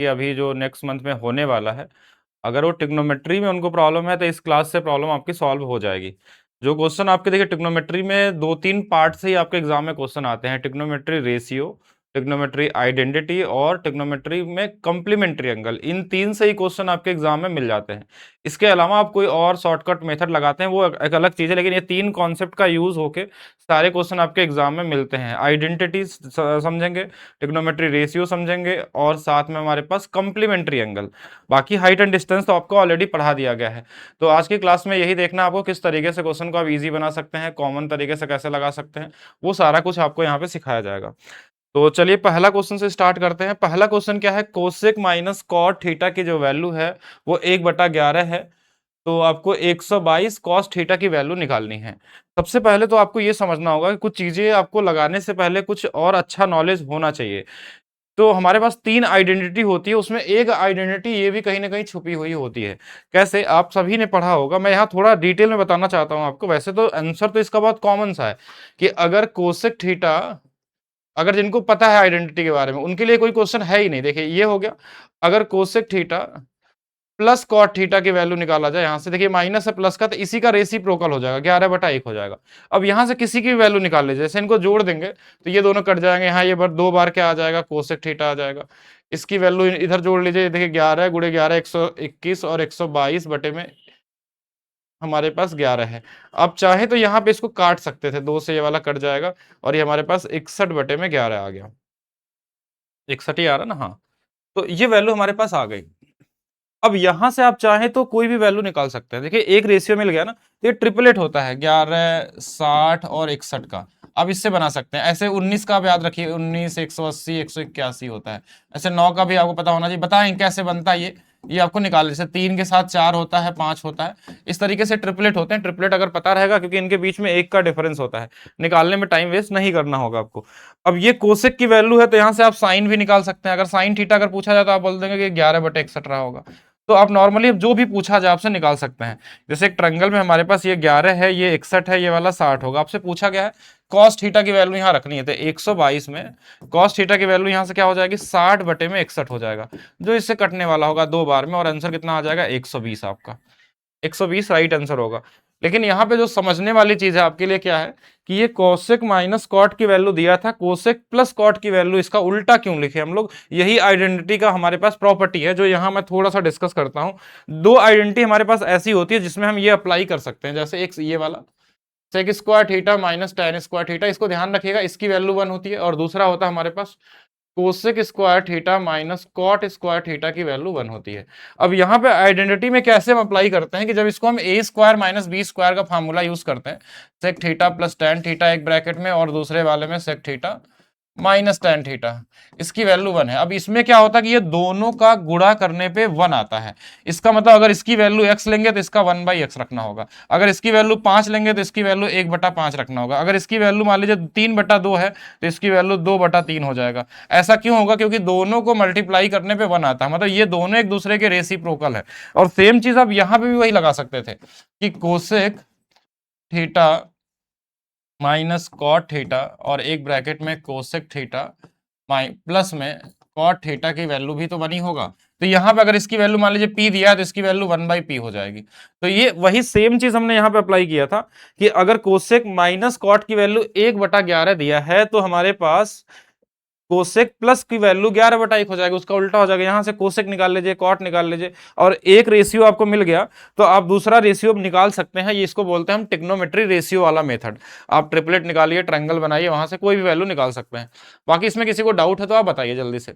कि अभी जो नेक्स्ट मंथ में होने वाला है, अगर वो ट्रिग्नोमेट्री में उनको प्रॉब्लम है तो इस क्लास से प्रॉब्लम आपकी सॉल्व हो जाएगी। जो क्वेश्चन आपके देखिए ट्रिग्नोमेट्री में 2-3 पार्ट से ही आपके एग्जाम में क्वेश्चन आते हैं। ट्रिग्नोमेट्री रेशियो, ट्रिग्नोमेट्री आइडेंटिटी और ट्रिग्नोमेट्री में कम्प्लीमेंट्री एंगल, इन 3 से ही क्वेश्चन आपके एग्जाम में मिल जाते हैं। इसके अलावा आप कोई और शॉर्टकट मेथड लगाते हैं वो एक अलग चीज़ है, लेकिन ये 3 कॉन्सेप्ट का यूज होके सारे क्वेश्चन आपके एग्जाम में मिलते हैं। आइडेंटिटी समझेंगे, ट्रिग्नोमेट्री रेशियो समझेंगे और साथ में हमारे पास कम्प्लीमेंट्री एंगल। बाकी हाइट एंड डिस्टेंस तो आपको ऑलरेडी पढ़ा दिया गया है। तो आज की क्लास में यही देखना आपको किस तरीके से क्वेश्चन को आप इजी बना सकते हैं, कॉमन तरीके से कैसे लगा सकते हैं, वो सारा कुछ आपको यहाँ पे सिखाया जाएगा। तो चलिए पहला क्वेश्चन से स्टार्ट करते हैं। पहला क्वेश्चन क्या है, कोसेक माइनस कॉट थीटा की जो वैल्यू है वो 1/11 है। तो आपको 122 कॉस थीटा की वैल्यू निकालनी है। सबसे पहले तो आपको ये समझना होगा कि कुछ चीजें आपको लगाने से पहले कुछ और अच्छा नॉलेज होना चाहिए। तो हमारे पास 3 आइडेंटिटी होती है, उसमें एक आइडेंटिटी ये भी कहीं ना कहीं छुपी हुई होती है। कैसे, आप सभी ने पढ़ा होगा, मैं यहाँ थोड़ा डिटेल में बताना चाहता हूँ आपको। वैसे तो आंसर तो इसका बहुत कॉमन सा है कि अगर कोसेक थीटा, अगर जिनको पता है आइडेंटिटी के बारे में उनके लिए कोई क्वेश्चन है ही नहीं। देखिए ये हो गया, अगर cosec theta plus cot theta की वैल्यू निकाला जाए, यहां से देखिए माइनस है प्लस का, तो इसी का रेसिप्रोकल हो जाएगा, 11/1 हो जाएगा। अब यहां से किसी की वैल्यू निकाल लीजिए, जैसे इनको जोड़ देंगे तो ये दोनों कट जाएंगे, यहाँ ये बार 2 बार क्या आ जाएगा, कोसेक थीटा आ जाएगा। इसकी वैल्यू इधर जोड़ लीजिए, देखिए 11 गुणे 11 121 और 122 बटे में हमारे पास 11 है। अब चाहे तो यहाँ पे इसको काट सकते थे, 2 से ये वाला कट जाएगा और ये हमारे पास 61/11 आ गया। 61 ही आ रहा ना, हाँ। तो ये वैल्यू हमारे पास आ गई। अब यहां से आप चाहें तो कोई भी वैल्यू निकाल सकते हैं। देखिए एक रेशियो मिल गया ना, तो ये ट्रिपलेट होता है 11, 60 और 61 का। अब इससे बना सकते हैं। ऐसे 19 का आप याद रखिए, 19, 180, 181 होता है। ऐसे 9 का भी आपको पता होना चाहिए। बताएं कैसे बनता है ये आपको निकाल, जैसे 3 के साथ 4 होता है, 5 होता है, इस तरीके से ट्रिपलेट होते हैं। ट्रिपलेट अगर पता रहेगा, क्योंकि इनके बीच में 1 का डिफरेंस होता है, निकालने में टाइम वेस्ट नहीं करना होगा आपको। अब ये कोसेक की वैल्यू है, तो यहां से आप साइन भी निकाल सकते हैं। अगर साइन थीटा अगर पूछा जाए तो आप बोल देंगे कि 11/61 रहा होगा। तो आप नॉर्मली जो भी पूछा जाए आपसे निकाल सकते हैं। जैसे एक ट्रायंगल में हमारे पास ये 11 है, ये 61 है, ये वाला 60 होगा। आपसे पूछा गया है कॉस थीटा की वैल्यू यहाँ रखनी है, तो 122 में कॉस थीटा की वैल्यू यहाँ से क्या हो जाएगी, 60/61 हो जाएगा, जो इससे कटने वाला होगा 2 बार में, और आंसर कितना आ जाएगा, 120। आपका 120 राइट आंसर होगा। लेकिन यहाँ पे जो समझने वाली चीज है आपके लिए क्या है कि ये कोसेक माइनस कॉट की वैल्यू दिया था, कोसेक प्लस कॉट की वैल्यू, इसका उल्टा क्यों लिखे हम लोग। यही आइडेंटिटी का हमारे पास प्रॉपर्टी है, जो यहाँ मैं थोड़ा सा डिस्कस करता हूँ। 2 आइडेंटिटी हमारे पास ऐसी होती है जिसमें हम ये अप्लाई कर सकते हैं। जैसे एक ये वाला sec square theta minus tan square theta, इसको ध्यान रखिएगा, इसकी वैल्यू 1 होती है। और दूसरा होता है हमारे पास cosec square theta minus cot square theta की वैल्यू 1 होती है। अब यहाँ पे आइडेंटिटी में कैसे हम अप्लाई करते हैं कि जब इसको हम A square minus B square का फार्मूला यूज करते हैं, sec theta plus tan theta एक ब्रैकेट में, और दूसरे वाले में sec theta minus tan theta, इसकी वैल्यू 1 है। अब इसमें क्या होता है कि ये दोनों का गुणा करने पे 1 आता है। इसका मतलब अगर इसकी वैल्यू x लेंगे तो इसका 1/x रखना होगा। अगर इसकी वैल्यू 5 लेंगे तो इसकी वैल्यू 1/5 रखना होगा। अगर इसकी वैल्यू मान लीजिए 3/2 है तो इसकी वैल्यू 2/3 हो जाएगा। ऐसा क्यों होगा, क्योंकि दोनों को मल्टीप्लाई करने पे 1 आता है, मतलब ये दोनों एक दूसरे के रेसिप्रोकल है। और सेम चीज आप यहां पे भी वही लगा सकते थे कि cosec theta minus cot theta और एक ब्रैकेट में कोसेक थीटा प्लस में कॉट थीटा की वैल्यू भी तो बनी होगा। तो यहाँ पे अगर इसकी वैल्यू मान लीजिए p दिया है तो इसकी वैल्यू 1/p हो जाएगी। तो ये वही सेम चीज हमने यहाँ पे अप्लाई किया था कि अगर कोसेक माइनस कॉट की वैल्यू 1/11 दिया है तो हमारे पास कोसेक प्लस की वैल्यू 11/1 हो जाएगा, उसका उल्टा हो जाएगा। यहां से कोसेक निकाल लीजिए, कॉट निकाल लीजिए, और एक रेशियो आपको मिल गया तो आप दूसरा रेशियो निकाल सकते हैं। ये इसको बोलते हैं हम ट्रिग्नोमेट्री रेशियो वाला मेथड। आप ट्रिपलेट निकालिए, ट्रायंगल बनाइए, वहां से कोई भी वैल्यू निकाल सकते हैं। बाकी इसमें किसी को डाउट है तो आप बताइए जल्दी से।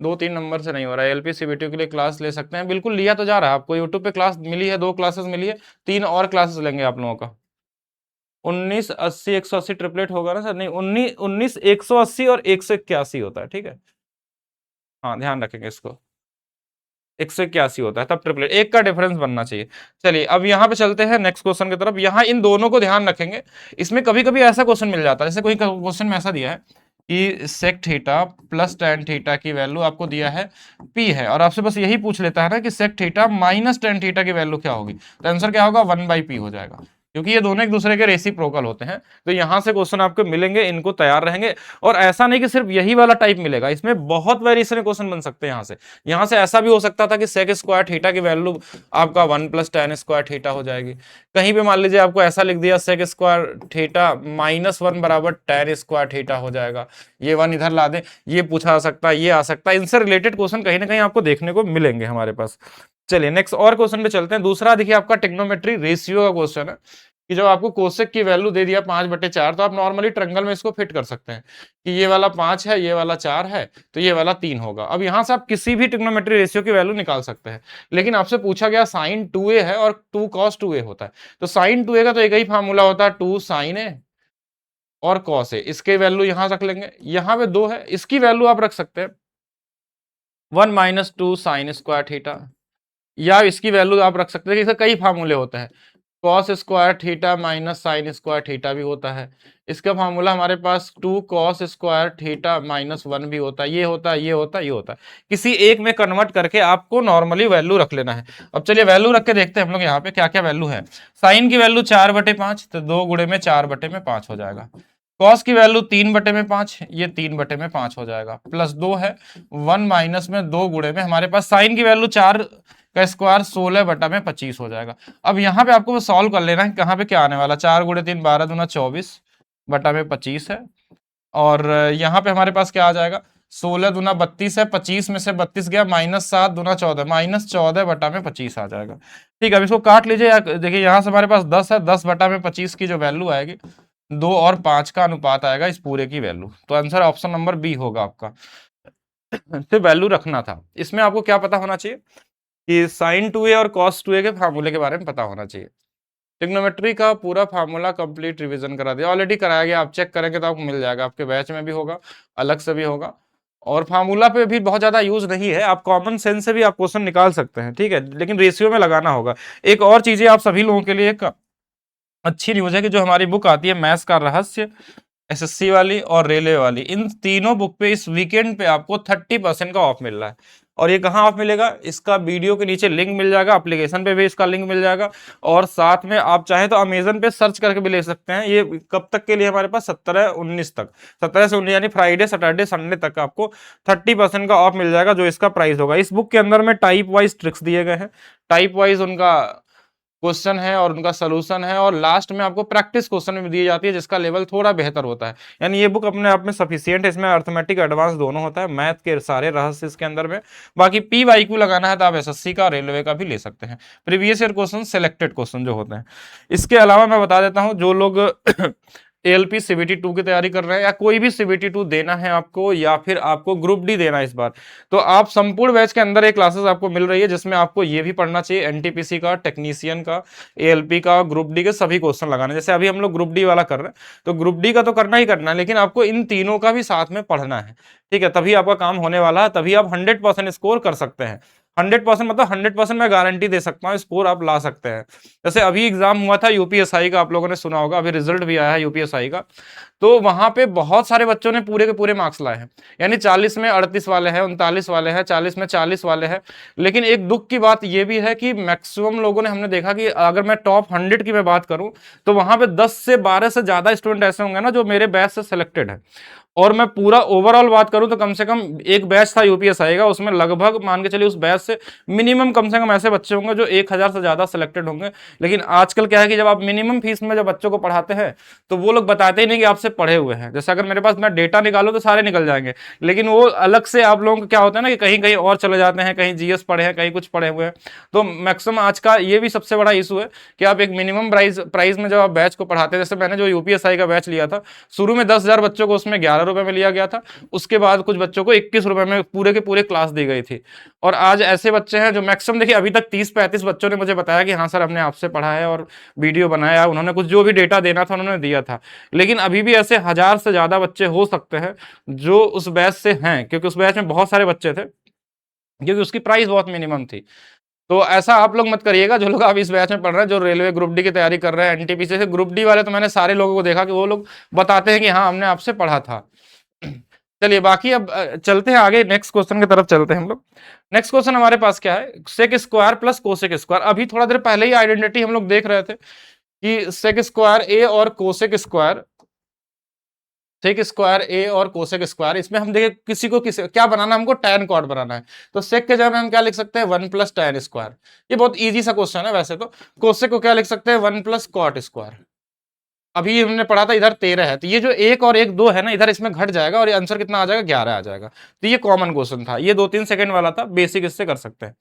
2-3 नंबर से नहीं हो रहा है। एलपी सीबीटी के लिए क्लास ले सकते हैं, बिल्कुल लिया तो जा रहा है। आपको यूट्यूब पे क्लास मिली है, 2 क्लासेस मिली है, 3 और क्लासेस लेंगे आप लोगों का। 19, 80, 180 ट्रिपलेट होगा ना सर, नहीं 19, 180 और 181 होता है, ठीक है। हाँ ध्यान रखेंगे इसको, 181 होता है तब ट्रिपलेट, एक का डिफरेंस बनना चाहिए। चलिए अब यहाँ पे चलते हैं नेक्स्ट क्वेश्चन की तरफ। यहाँ इन दोनों को ध्यान रखेंगे। इसमें कभी कभी ऐसा क्वेश्चन मिल जाता है, जैसे कोई क्वेश्चन में ऐसा दिया है कि sec theta plus tan theta की वैल्यू आपको दिया है p है, और आपसे बस यही पूछ लेता है ना कि sec theta minus tan theta की वैल्यू क्या होगी, तो आंसर क्या होगा, 1/p हो जाएगा। क्योंकि ये दोनों एक दूसरे के रेसिप्रोकल होते हैं। तो यहां से क्वेश्चन आपको मिलेंगे, इनको तैयार रहेंगे। और ऐसा नहीं कि सिर्फ यही वाला टाइप मिलेगा, इसमें बहुत वेरिएशन क्वेश्चन बन सकते हैं। यहां से ऐसा भी हो सकता था कि सेक स्क्वायर थीटा की वैल्यू आपका 1 + tan स्क्वायर थीटा हो जाएगी। कहीं भी मान लीजिए आपको ऐसा लिख दिया सेक स्क्वायर थीटा -1 बराबर tan स्क्वायर थीटा हो जाएगा, ये 1 इधर ला दें, ये पूछा जा सकता है, ये आ सकता है। इनसे रिलेटेड क्वेश्चन कहीं ना कहीं आपको देखने को मिलेंगे हमारे पास। चलिए नेक्स्ट और क्वेश्चन पे चलते हैं। दूसरा देखिए आपका ट्रिग्नोमेट्री रेशियो का क्वेश्चन है कि जब आपको कोसेक की वैल्यू दे दिया 5/4, तो आप नॉर्मली ट्रायंगल में इसको फिट कर सकते हैं कि ये वाला 5 है, ये वाला 4 है, तो ये वाला 3 होगा। अब यहां से आप किसी भी ट्रिग्नोमेट्री रेशियो की वैल्यू निकाल सकते हैं। लेकिन आपसे पूछा गया sin 2a है और 2 cos 2a होता है। तो sin 2a का तो एक ही फार्मूला होता है 2 sin a और cos a। इसके वैल्यू यहां रख लेंगे, यहां पे 2 है, इसकी वैल्यू आप रख सकते हैं 1 - 2 sin स्क्वायर थीटा, या इसकी वैल्यू आप रख सकते हैं कि इसके कई फार्मूले होते हैं, cos square theta minus sign square theta भी होता है। इसका फार्मूला हमारे पास 2 cos स्क्वायर थीटा -1 भी होता है, ये होता है, ये होता है, ये होता है। किसी एक में कन्वर्ट करके आपको नॉर्मली वैल्यू रख लेना है। अब चलिए वैल्यू रख के देखते हैं हम लोग यहाँ पे क्या क्या वैल्यू है। साइन की वैल्यू 4/5, तो 2 गुणे में 4/5 हो जाएगा। कॉस की वैल्यू 3/5, ये 3/5 हो जाएगा, प्लस 2 है 1 माइनस में 2 गुणे में हमारे पास साइन की वैल्यू 4 का स्क्वायर 16/25 हो जाएगा। अब यहाँ पे आपको सॉल्व कर लेना है, कहाँ पे क्या आने वाला, 4 × 3 12 दूना 24/25 है। और यहाँ पे हमारे पास क्या आ जाएगा, 16 दूना 32 है, 25 में से 32 गया, -7 दूना 14, -14/25 आ जाएगा। ठीक है, अब इसको काट लीजिए। देखिए यहाँ से हमारे पास 10 है, 10/25 की जो वैल्यू आएगी 2 और 5 का अनुपात आएगा इस पूरे की वैल्यू। तो आंसर ऑप्शन नंबर बी होगा आपका। तो वैल्यू रखना था। इसमें आपको क्या पता होना चाहिए कि sin 2a और cos 2a के फार्मूले के बारे में पता होना चाहिए। ट्रिग्नोमेट्री का पूरा फार्मूला कंप्लीट रिवीजन करा दिया, ऑलरेडी कराया गया, आप चेक करेंगे तो आपको मिल जाएगा, आपके बैच में भी होगा, अलग से भी होगा। और फार्मूला पे भी बहुत ज्यादा यूज नहीं है, आप कॉमन सेंस से भी आप क्वेश्चन निकाल सकते हैं, ठीक है, लेकिन रेशियो में लगाना होगा। एक और चीजें आप सभी लोगों के लिए एक अच्छी न्यूज है कि जो हमारी बुक आती है मैथ्स का रहस्य, एसएससी वाली और रेलवे वाली, इन तीनों बुक पे इस वीकेंड पे आपको 30% का ऑफ मिल रहा है। और ये कहाँ ऑफ मिलेगा, इसका वीडियो के नीचे लिंक मिल जाएगा, एप्लीकेशन पे भी इसका लिंक मिल जाएगा, और साथ में आप चाहे तो अमेजन पे सर्च करके भी ले सकते हैं। ये कब तक के लिए हमारे पास, 17-19 तक, 17 से 19 यानी फ्राइडे सैटरडे संडे तक आपको 30% का ऑफ मिल जाएगा, जो इसका प्राइस होगा। इस बुक के अंदर में टाइप वाइज ट्रिक्स दिए गए हैं, टाइप वाइज उनका क्वेश्चन है और उनका सोल्यूशन है, और लास्ट में आपको प्रैक्टिस क्वेश्चन भी दी जाती है जिसका लेवल थोड़ा बेहतर होता है। यानी ये बुक अपने आप में सफिशियंट है, इसमें अर्थमेटिक एडवांस दोनों होता है, मैथ के सारे रहस्य इसके अंदर में। बाकी PYQ लगाना है तो आप एसएससी का रेलवे का भी ले सकते हैं, previous year question, selected question जो होते हैं। इसके अलावा मैं बता देता हूं, जो लोग ALP CBT 2 की तैयारी कर रहे हैं, या कोई भी CBT 2 देना है आपको, या फिर आपको ग्रुप डी देना है इस बार, तो आप संपूर्ण बैच के अंदर एक क्लासेस आपको मिल रही है जिसमें आपको ये भी पढ़ना चाहिए, NTPC का, टेक्नीशियन का, ALP का, ग्रुप डी के सभी क्वेश्चन लगाने। जैसे अभी हम लोग ग्रुप डी वाला कर रहे हैं, तो ग्रुप डी का तो करना ही करना है, लेकिन आपको इन तीनों का भी साथ में पढ़ना है, ठीक है, तभी आपका काम होने वाला है, तभी आप 100% स्कोर कर सकते हैं। 100% मतलब 100% मैं गारंटी दे सकता हूँ स्कोर आप ला सकते हैं। जैसे अभी एग्जाम हुआ था यूपीएसआई का, आप लोगों ने सुना होगा, अभी रिजल्ट भी आया है यूपीएसआई का, तो वहां पे बहुत सारे बच्चों ने पूरे के पूरे मार्क्स लाए हैं। यानी 40 में 38 वाले हैं, 39 वाले हैं, 40 में 40 वाले हैं। लेकिन एक दुख की बात यह भी है कि मैक्सिमम लोगों ने, हमने देखा कि अगर मैं टॉप 100 की मैं बात करूं, तो वहां पे 10 से 12 से ज्यादा स्टूडेंट ऐसे होंगे ना जो मेरे बैच से सिलेक्टेड है। और मैं पूरा ओवरऑल बात करूं तो कम से कम एक बैच था यूपीएसआई का, उसमें लगभग मान के चलिए उस बैच से मिनिमम कम से कम ऐसे बच्चे होंगे जो 1000 से ज्यादा सिलेक्टेड होंगे। लेकिन आजकल क्या है कि जब आप मिनिमम फीस में जब बच्चों को पढ़ाते हैं, तो वो लोग बताते ही नहीं कि आपसे पढ़े हुए हैं। जैसे अगर मेरे पास मैं डेटा निकालूं तो सारे निकल जाएंगे, लेकिन वो अलग से आप लोगों को क्या होता है ना कि कहीं कहीं और चले जाते हैं, कहीं जीएस पढ़े हैं, कहीं कुछ पढ़े हुए हैं। तो मैक्सिमम आज का ये भी सबसे बड़ा इशू है कि आप एक मिनिमम प्राइस में जब आप बैच को पढ़ाते हैं, जैसे मैंने जो यूपीएसआई का बैच लिया था, शुरू में 10,000 बच्चों को उसमें 11 रुपए में लिया गया था, उसके बाद कुछ बच्चों को 21 रुपए में पूरे के पूरे क्लास दी गई थी। और आज ऐसे बच्चे हैं जो मैक्सिमम, देखिए अभी तक 30-35 बच्चों ने मुझे बताया कि हाँ सर हमने आपसे पढ़ा है और वीडियो बनाया, उन्होंने कुछ जो भी डेटा देना था उन्होंने दिया था। लेकिन अभी भी ऐसे 1000 से ज्यादा बच्चे हो सकते हैं जो उस बैच से हैं, क्योंकि उस बैच में बहुत सारे बच्चे थे, क्योंकि उसकी प्राइस बहुत मिनिमम थी। तो ऐसा आप लोग मत करिएगा, जो लोग आप इस बैच में पढ़ रहे हैं, जो रेलवे ग्रुप डी की तैयारी कर रहे हैं, एनटीपीसी से ग्रुप डी वाले, तो मैंने सारे लोगों को देखा कि वो लोग बताते हैं कि हाँ हमने आपसे पढ़ा था। चलिए बाकी अब चलते हैं आगे, नेक्स्ट क्वेश्चन की तरफ चलते हैं हम लोग। नेक्स्ट क्वेश्चन हमारे पास क्या है, sec square plus cosec square. अभी थोड़ा देर पहले ही आइडेंटिटी हम लोग देख रहे थे कि सेक स्क्वायर ए और कोसेक स्क्वायर, सेक स्क्वायर ए और कोसेक स्क्वायर, इसमें हम देखें किसी को क्या बनाना है, हमको tan कॉट बनाना है। तो सेक के जगह में हम क्या लिख सकते हैं, 1 प्लस tan स्क्वायर। ये बहुत इजी सा क्वेश्चन है वैसे तो। कोसेक को क्या लिख सकते हैं, 1 प्लस कॉट स्क्वायर। अभी हमने पढ़ा था इधर 13 है, तो ये जो एक और एक दो है ना, इधर इसमें घट जाएगा और ये आंसर कितना आ जाएगा, 11 आ जाएगा। तो ये कॉमन क्वेश्चन था, ये 2-3 सेकंड वाला था, बेसिक इससे कर सकते हैं।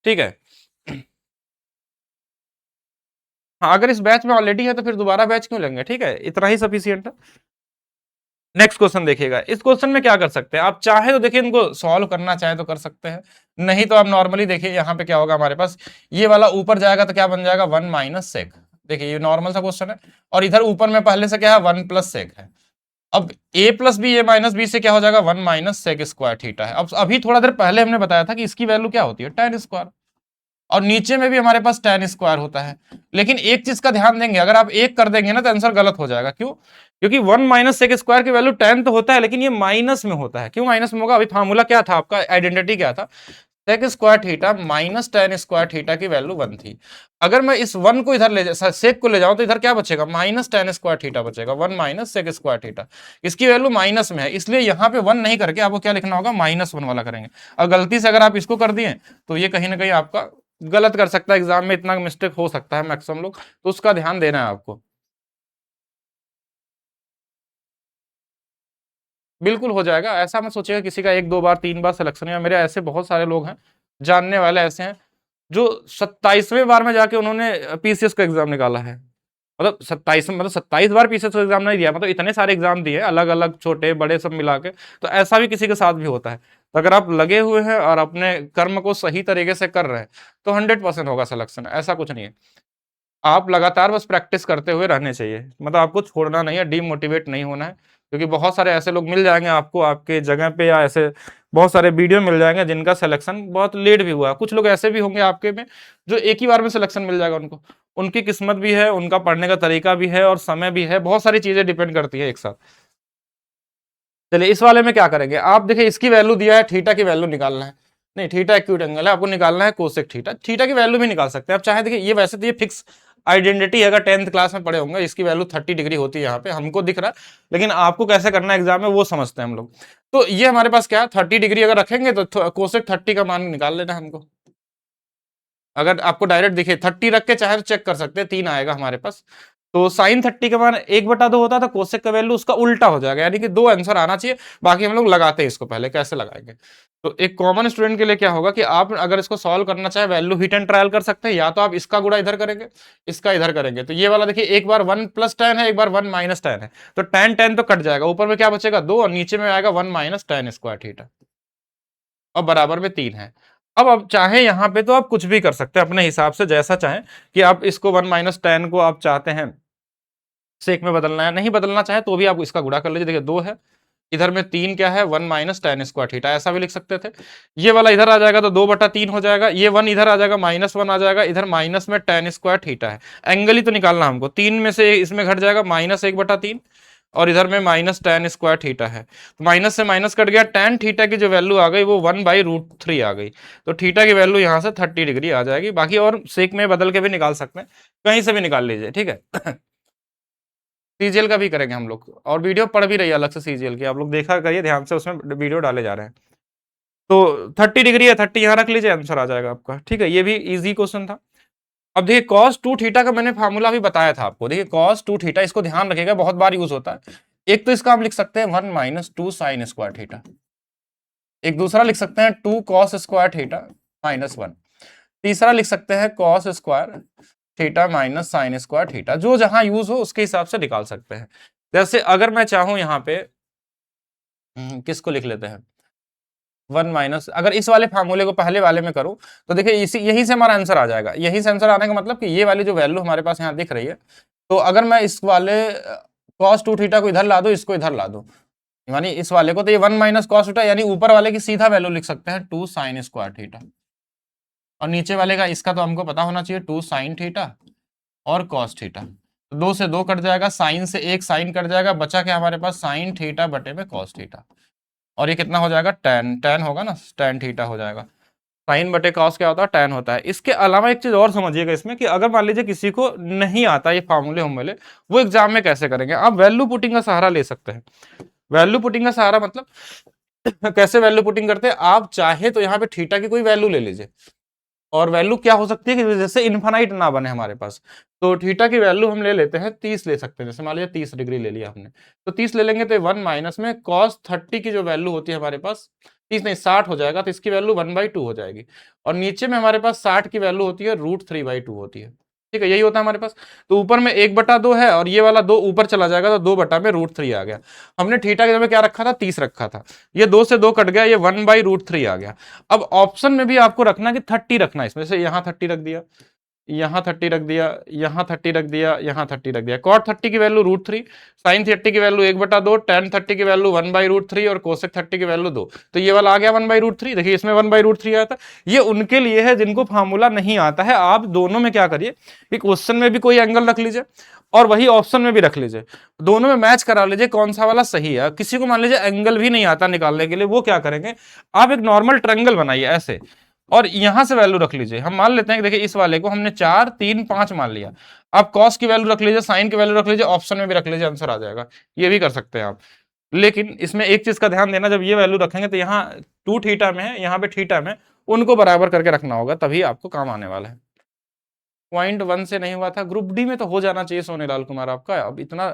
ठीक है। हाँ, अगर इस बैच में ऑलरेडी है तो फिर दोबारा बैच क्यों लेंगे, ठीक है, इतना ही सफिशियंट है। नेक्स्ट क्वेश्चन देखिएगा। इस क्वेश्चन में क्या कर सकते हैं आप, चाहे तो देखिए इनको सॉल्व करना चाहे तो कर सकते हैं, नहीं तो आप नॉर्मली देखिए यहाँ पे क्या होगा हमारे पास, ये वाला ऊपर जाएगा तो क्या बन जाएगा, 1 माइनस सेक। देखिए ये नॉर्मल सा क्वेश्चन है, और इधर ऊपर में पहले से क्या है, 1 प्लस सेक है। अब a plus B, A minus B से क्या हो जाएगा, 1 माइनस सेक स्क्वायर थीटा है। अब अभी थोड़ा देर पहले हमने बताया था कि इसकी वैल्यू क्या होती है, tan स्क्वायर, और नीचे में भी हमारे पास tan स्क्वायर होता है। लेकिन एक चीज का ध्यान देंगे, अगर आप एक कर देंगे ना तो आंसर गलत हो जाएगा। क्यों? क्योंकि 1 माइनस सेक स्क्वायर की वैल्यू tan तो होता है, लेकिन ये माइनस में होता है। क्यों माइनस में होगा, अभी फार्मूला क्या था आपका, आइडेंटिटी क्या था, sec square theta minus tan square theta की वैल्यू 1 थी। अगर मैं इस 1 को इधर ले सेक को ले जाऊं तो इधर क्या बचेगा, माइनस tan स्क्वायर थीटा बचेगा, 1 माइनस सेक स्क्वायर थीटा। इसकी वैल्यू माइनस में है, इसलिए यहाँ पे 1 नहीं करके आपको क्या लिखना होगा, -1 वाला करेंगे। और गलती से अगर आप इसको कर दिए तो ये कहीं ना कहीं आपका गलत कर सकता है, एग्जाम में इतना मिस्टेक हो सकता है मैक्सिमम लोग, तो उसका ध्यान देना है आपको। बिल्कुल हो जाएगा, ऐसा मत सोचिएगा किसी का 1-2 बार 3 बार सिलेक्शन है। मेरे ऐसे बहुत सारे लोग हैं, जानने वाले ऐसे हैं, जो 27वें बार में जाके उन्होंने पीसीएस का एग्जाम निकाला है। मतलब 27, मतलब 27 बार पीसीएस का एग्जाम नहीं दिया, मतलब इतने सारे एग्जाम दिए अलग अलग, छोटे बड़े सब मिला के। तो ऐसा भी किसी के साथ भी होता है। तो अगर आप लगे हुए हैं और अपने कर्म को सही तरीके से कर रहे हैं तो 100% होगा सिलेक्शन, ऐसा कुछ नहीं है। आप लगातार बस प्रैक्टिस करते हुए रहने चाहिए, मतलब आपको छोड़ना नहीं है, डीमोटिवेट नहीं होना है। क्योंकि बहुत सारे ऐसे लोग मिल जाएंगे आपको आपके जगह पे, या ऐसे बहुत सारे वीडियो मिल जाएंगे जिनका सिलेक्शन बहुत लेट भी हुआ। कुछ लोग ऐसे भी होंगे आपके में जो एक ही बार में सिलेक्शन मिल जाएगा उनको। उनकी किस्मत भी है, उनका पढ़ने का तरीका भी है, और समय भी है, बहुत सारी चीजें डिपेंड करती है एक साथ। चलिए इस वाले में क्या करेंगे, आप देखिए इसकी वैल्यू दिया है, थीटा की वैल्यू निकालना है। नहीं, थीटा एक्यूट एंगल है, आपको निकालना है कोसेक थीटा। थीटा की वैल्यू भी निकाल सकते हैं आप चाहे। देखिए ये वैसे तो ये फिक्स आइडेंटिटी है, अगर 10th क्लास में पढ़े होंगे, इसकी वैल्यू 30 डिग्री होती है, यहाँ पे हमको दिख रहा है। लेकिन आपको कैसे करना है एग्जाम में वो समझते हैं हम लोग। तो ये हमारे पास क्या है, 30 डिग्री अगर रखेंगे तो कोसेक 30 का मान निकाल लेना है हमको। अगर आपको डायरेक्ट दिखे 30 रख के चाहे तो चेक कर सकते हैं, 3 आएगा हमारे पास। तो साइन 30 का मान 1/2 होता था, कोसेक का वैल्यू उसका उल्टा हो जाएगा, यानी कि 2 आंसर आना चाहिए। बाकी हम लोग लगाते हैं इसको, पहले कैसे लगाएंगे। तो एक कॉमन स्टूडेंट के लिए क्या होगा कि आप अगर इसको सॉल्व करना चाहे, वैल्यू हिट एंड ट्रायल कर सकते हैं, या तो आप इसका गुणा इधर करेंगे, इसका इधर करेंगे। तो ये वाला देखिए, एक बार 1 प्लस tan है, एक बार 1 माइनस tan है, तो tan तो कट जाएगा, ऊपर में क्या बचेगा 2, और नीचे में आएगा 1 माइनस tan स्क्वायर थीटा, और बराबर में 3 है। अब चाहे यहाँ पे तो आप कुछ भी कर सकते हैं अपने हिसाब से, जैसा चाहें, कि आप इसको 1 माइनस tan को आप चाहते हैं सेक में बदलना है, नहीं बदलना चाहे तो भी आप इसका गुणा कर लीजिए। देखिए 2 है, इधर में 3 क्या है, 1 माइनस tan स्क्वायर थीटा, ऐसा भी लिख सकते थे। ये वाला इधर आ जाएगा तो 2/3 हो जाएगा, ये 1 इधर आ जाएगा, -1 आ जाएगा, इधर माइनस में tan स्क्वायर थीटा है। एंगल ही तो निकालना हमको, 3 में से इसमें घट जाएगा -1/3, और इधर में माइनस tan स्क्वायर थीटा है। तो माइनस से माइनस कट गया, tan थीटा की जो वैल्यू आ गई वो 1/√3 आ गई। तो थीटा की वैल्यू यहाँ से 30 डिग्री आ जाएगी। बाकी और सेक में बदल के भी निकाल सकते हैं, कहीं से भी निकाल लीजिए, ठीक है। सीजीएल का भी करेंगे हम लोग, और वीडियो पढ़ भी रही है अलग से सीजीएल की, आप लोग देखा करिए ध्यान से, उसमें वीडियो डाले जा रहे हैं। तो 30 डिग्री है, 30 यहाँ रख लीजिए, आंसर आ जाएगा आपका, ठीक है। ये भी इजी क्वेश्चन था। अब देखिए cos 2 थीटा का मैंने फार्मूला भी बताया था आपको। देखिए cos 2 थीटा, इसको ध्यान रखिएगा, बहुत बार यूज होता है। एक तो इसका हम लिख सकते हैं 1 माइनस 2 साइन स्क्वायर थीटा, एक दूसरा लिख सकते हैं 2 कॉस स्क्वायर थीटा -1, तीसरा लिख सकते हैं cos square theta minus sign square theta. जो जहां यूज हो उसके हिसाब से निकाल सकते हैं। जैसे अगर मैं चाहूं यहाँ पे किसको लिख लेते हैं, 1 माइनस, अगर इस वाले फार्मूले को पहले वाले में करूं तो देखिए इसी यहीं से हमारा आंसर आ जाएगा। यहीं से आंसर आने का मतलब कि ये वाली जो वैल्यू हमारे पास यहाँ दिख रही है, तो अगर मैं इस वाले cos 2 थीटा को इधर ला दूं, इसको इधर ला दूं, यानी इस वाले को, तो ये 1 माइनस कॉस थीटा, यानी ऊपर वाले की सीधा वैल्यू लिख सकते हैं 2 साइन स्क्वायर थीटा, और नीचे वाले का इसका तो हमको पता होना चाहिए 2 साइन थीटा और कॉस थीटा। तो 2 से 2 कट जाएगा, साइन से एक साइन कट जाएगा, बचा क्या हमारे पास, साइन थीटा बटे में कॉस थीटा, और ये कितना हो जाएगा, tan होगा ना, tan थीटा हो जाएगा। साइन बटे कॉस क्या होता है, tan होता है। इसके अलावा एक चीज और समझिएगा इसमें कि अगर मान लीजिए किसी को नहीं आता ये फार्मूले होमूले, वो एग्जाम में कैसे करेंगे, आप वैल्यू पुटिंग का सहारा ले सकते हैं। वैल्यू पुटिंग का सहारा मतलब कैसे वैल्यू पुटिंग करते हैं, आप चाहे तो यहाँ पे थीटा की कोई वैल्यू ले लीजिए, और वैल्यू क्या हो सकती है कि जैसे इन्फानाइट ना बने हमारे पास, तो थीटा की वैल्यू हम ले लेते हैं 30 ले सकते हैं, जैसे मान लीजिए 30 डिग्री ले लिया हमने, तो 30 ले लेंगे तो 1 माइनस में कॉस 30 की जो वैल्यू होती है हमारे पास, 30 नहीं 60 हो जाएगा, तो इसकी वैल्यू 1/2 हो जाएगी, और नीचे में हमारे पास 60 की वैल्यू होती है √3/2 होती है। ठीक है, यही होता है हमारे पास। तो ऊपर में 1/2 है, और ये वाला 2 ऊपर चला जाएगा, तो 2/√3 आ गया। हमने थीटा के जगह क्या रखा था, 30 रखा था, ये 2 से 2 कट गया, ये 1/√3 आ गया। अब ऑप्शन में भी आपको रखना कि 30 रखना है इसमें, से यहाँ 30 रख दिया, यहाँ 30 रख दिया, यहाँ 30 रख दिया, यहाँ 30 रख दिया। कॉट 30 की वैल्यू √3, साइन 30 की वैल्यू 1/2, tan 30 की वैल्यू 1/√3 और कोसेक 30 की वैल्यू 2, तो ये वाला आ गया 1/√3। देखिए इसमें 1/√3 आया था। ये उनके लिए है जिनको फार्मूला नहीं आता है। आप दोनों में क्या करिए कि क्वेश्चन में भी कोई एंगल रख लीजिए और वही ऑप्शन में भी रख लीजिए, दोनों में मैच करा लीजिए कौन सा वाला सही है। किसी को मान लीजिए एंगल भी नहीं आता निकालने के लिए, वो क्या करेंगे, आप एक नॉर्मल ट्रायंगल बनाइए ऐसे, और यहां से वैल्यू रख लीजिए। हम मान लेते हैं कि देखिए इस वाले को हमने 4 3 5 मान लिया, आप कॉस की वैल्यू रख लीजिए, साइन की वैल्यू रख लीजिए, ऑप्शन में भी रख लीजिए, आंसर आ जाएगा। ये भी कर सकते हैं आप। लेकिन इसमें एक चीज का ध्यान देना, जब ये वैल्यू रखेंगे तो यहाँ 2 थीटा में है, यहाँ पे थीटा में, उनको बराबर करके रखना होगा, तभी आपको काम आने वाला है। 0.1 से नहीं हुआ था, ग्रुप डी में तो हो जाना चाहिए सोनेलाल कुमार आपका। अब इतना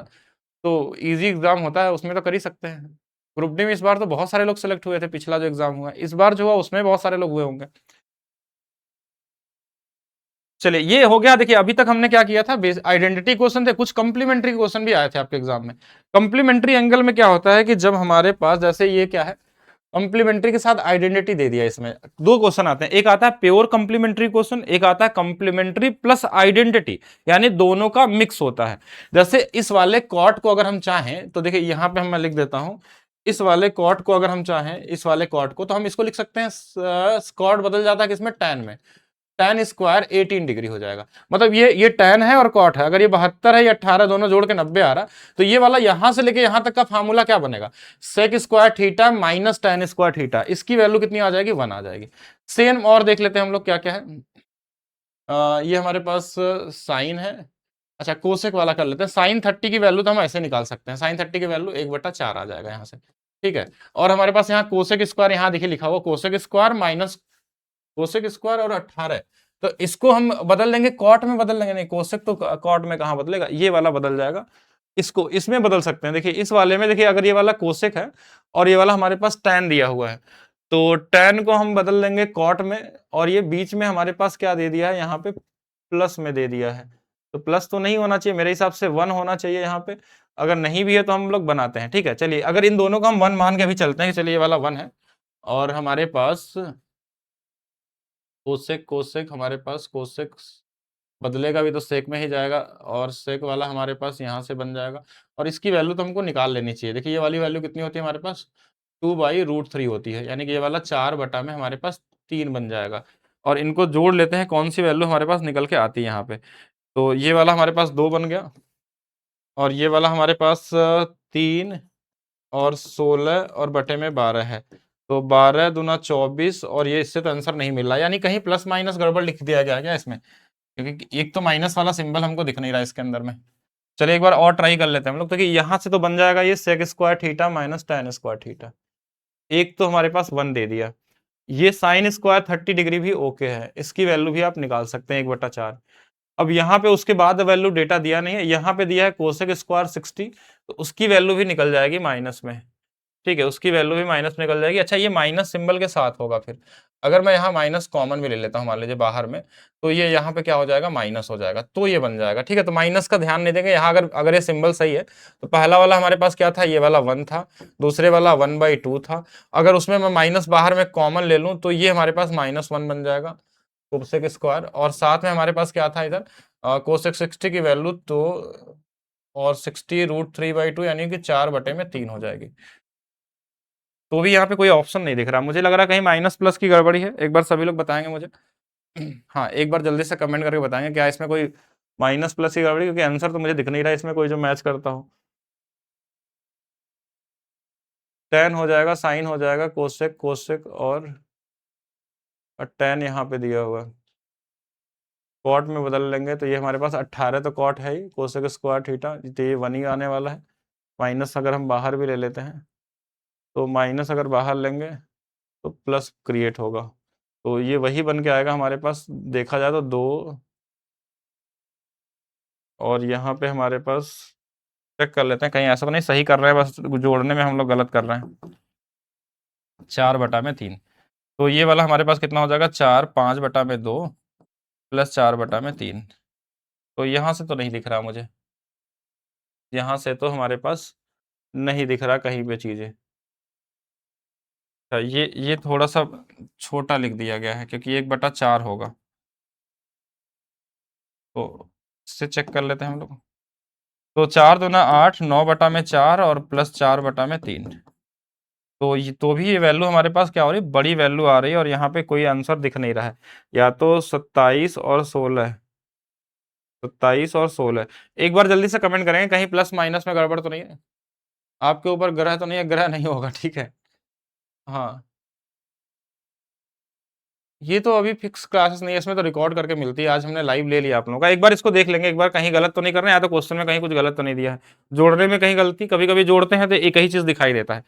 तो इजी एग्जाम होता है, उसमें तो कर ही सकते हैं। ग्रुप डी में इस बार तो बहुत सारे लोग सेलेक्ट हुए थे, पिछला जो एग्जाम हुआ, इस बार जो हुआ उसमें बहुत सारे लोग हुए होंगे। चलिए ये हो गया। देखिए अभी तक हमने क्या किया था, आइडेंटिटी क्वेश्चन थे, कुछ कंप्लीमेंट्री क्वेश्चन भी आए थे आपके एग्जाम में। कंप्लीमेंट्री एंगल में क्या होता है कि जब हमारे पास जैसे ये क्या है, कंप्लीमेंट्री के साथ आइडेंटिटी दे दिया, इसमें दो क्वेश्चन आते हैं, एक आता है प्योर कंप्लीमेंट्री क्वेश्चन, एक आता है कंप्लीमेंट्री प्लस आइडेंटिटी, यानी दोनों का मिक्स होता है। जैसे इस वाले कॉट को अगर हम चाहें तो देखिए यहां पे मैं लिख देता हूं, इस वाले कॉट को अगर हम चाहें, इस वाले कॉट को, तो हम इसको लिख सकते हैं, कॉट बदल जाता है किसमें, टैन में, tan स्क्वायर 18 डिग्री हो जाएगा। मतलब ये tan है और कॉट है, अगर ये 72 है या 18 दोनों जोड़ के 90 आ रहा, तो ये वाला यहां से लेके यहां तक का फार्मूला क्या बनेगा, sec square theta minus tan square theta, इसकी वैल्यू कितनी आ जाएगी, 1 आ जाएगी। सेम और देख लेते हैं हम लोग क्या क्या है। ये हमारे पास साइन है, अच्छा कोसेक वाला कर लेते हैं। साइन 30 की वैल्यू तो हम ऐसे निकाल सकते हैं, साइन 30 की वैल्यू 1/4 आ जाएगा यहाँ से, ठीक है। और हमारे पास यहाँ कोसेक स्क्वायर, यहाँ देखिए लिखा हुआ cosec square minus cosec square और 18, तो इसको हम बदल देंगे, कॉट में बदल देंगे, नहीं कोसेक तो कॉट में कहां बदलेगा, ये वाला बदल जाएगा। इसको इसमें बदल सकते हैं, देखिए इस वाले में, देखिए अगर ये वाला कोसेक है और ये वाला हमारे पास टैन दिया हुआ है, तो टैन को हम बदल देंगे कॉट में, और ये बीच में हमारे पास क्या दे दिया है, यहाँ पे प्लस में दे दिया है, तो प्लस तो नहीं होना चाहिए मेरे हिसाब से, 1 होना चाहिए यहाँ पे। अगर नहीं भी है तो हम लोग बनाते हैं, ठीक है। चलिए अगर इन दोनों को हम 1 मान के भी चलते हैं, चलिए ये वाला 1 है, और हमारे पास कोसेक कोसेक हमारे पास कोसेक बदलेगा भी तो सेक में ही जाएगा, और सेक वाला हमारे पास यहाँ से बन जाएगा, और इसकी वैल्यू तो हमको निकाल लेनी चाहिए। देखिए ये वाली वैल्यू कितनी होती है हमारे पास, 2/√3 होती है, यानी कि ये वाला 4 बटा में हमारे पास 3 बन जाएगा। और इनको जोड़ लेते हैं, कौन सी वैल्यू हमारे पास निकल के आती है यहाँ पे, तो ये वाला हमारे पास 2 बन गया, और ये वाला हमारे पास 3 और 16 और बटे में 12 है, तो 12 दूना 24, और ये इससे तो आंसर नहीं मिल रहा, यानी कहीं प्लस माइनस गड़बड़ लिख दिया गया क्या इसमें, क्योंकि एक तो माइनस वाला सिंबल हमको दिख नहीं रहा इसके अंदर में। चलिए एक बार और ट्राई कर लेते हैं हम लोग, तो कि यहाँ से तो बन जाएगा ये sec square theta minus tan square theta, एक तो हमारे पास 1 दे दिया। ये साइन स्क्वायर 30 डिग्री भी ओके है, इसकी वैल्यू भी आप निकाल सकते हैं 1/4। अब यहाँ पे उसके बाद वैल्यू डेटा दिया नहीं है, यहाँ पे दिया है कोसेक स्क्वायर 60, तो उसकी वैल्यू भी निकल जाएगी माइनस में, ठीक है, उसकी वैल्यू भी माइनस निकल जाएगी। अच्छा ये माइनस सिंबल के साथ होगा, फिर अगर मैं यहाँ माइनस कॉमन भी ले लेता हूँ मान लीजिए बाहर में, तो ये यहाँ पे क्या हो जाएगा, माइनस हो जाएगा, तो ये बन जाएगा, ठीक है। तो माइनस का ध्यान नहीं देंगे यहाँ, अगर अगर ये सिंबल सही है, तो पहला वाला हमारे पास क्या था, ये वाला 1 था, दूसरे वाला 1/2 था, अगर उसमें मैं माइनस बाहर में कॉमन ले लूँ तो ये हमारे पास -1 बन जाएगा कोसेक स्क्वायर, और साथ में हमारे पास क्या था इधर, कोसेक 60 की वैल्यू, तो और 60√3/2 यानी कि 4/3 हो जाएगी। तो भी यहाँ पे कोई ऑप्शन नहीं दिख रहा, मुझे लग रहा है कहीं माइनस प्लस की गड़बड़ी है। एक बार सभी लोग बताएंगे मुझे हाँ एक बार जल्दी से कमेंट करके बताएंगे क्या इसमें कोई माइनस प्लस की गड़बड़ी, क्योंकि आंसर तो मुझे दिख नहीं रहा है इसमें कोई जो मैच करता हो। tan हो जाएगा, साइन हो जाएगा, कोसेक कोसेक और और tan यहाँ पे दिया हुआ है, कॉट में बदल लेंगे तो ये हमारे पास 18 तो कॉट है ही, कोसेक स्क्वायर थीटा, तो ये 1 ही आने वाला है। माइनस अगर हम बाहर भी ले लेते हैं तो माइनस अगर बाहर लेंगे तो प्लस क्रिएट होगा, तो ये वही बन के आएगा हमारे पास, देखा जाए तो 2, और यहाँ पे हमारे पास चेक कर लेते हैं कहीं ऐसा तो नहीं सही कर रहे हैं, बस जोड़ने में हम लोग गलत कर रहे हैं। 4/3, तो ये वाला हमारे पास कितना हो जाएगा, 4 5/2 प्लस 4/3। तो यहाँ से तो नहीं दिख रहा मुझे, यहाँ से तो हमारे पास नहीं दिख रहा कहीं पे चीज़ें। अच्छा, ये थोड़ा सा छोटा लिख दिया गया है क्योंकि 1/4 होगा, तो इससे चेक कर लेते हैं हम लोग। तो 4 दूना 8, 9/4 और प्लस 4/3। तो ये तो भी ये वैल्यू हमारे पास क्या हो रही है, बड़ी वैल्यू आ रही है, और यहाँ पे कोई आंसर दिख नहीं रहा है। या तो 27 और 16, 27 और 16। एक बार जल्दी से कमेंट करेंगे कहीं प्लस माइनस में गड़बड़ तो नहीं है, आपके ऊपर ग्रह तो नहीं है, ग्रह नहीं होगा, ठीक है। हाँ, ये तो अभी फिक्स क्लासेस नहीं है, इसमें तो रिकॉर्ड करके मिलती है, आज हमने लाइव ले लिया आप लोगों का। एक बार इसको देख लेंगे, एक बार कहीं गलत तो नहीं कर रहे हैं, या तो क्वेश्चन में कहीं कुछ गलत तो नहीं दिया है, जोड़ने में कहीं गलती, कभी कभी जोड़ते हैं तो एक ही चीज दिखाई देता है,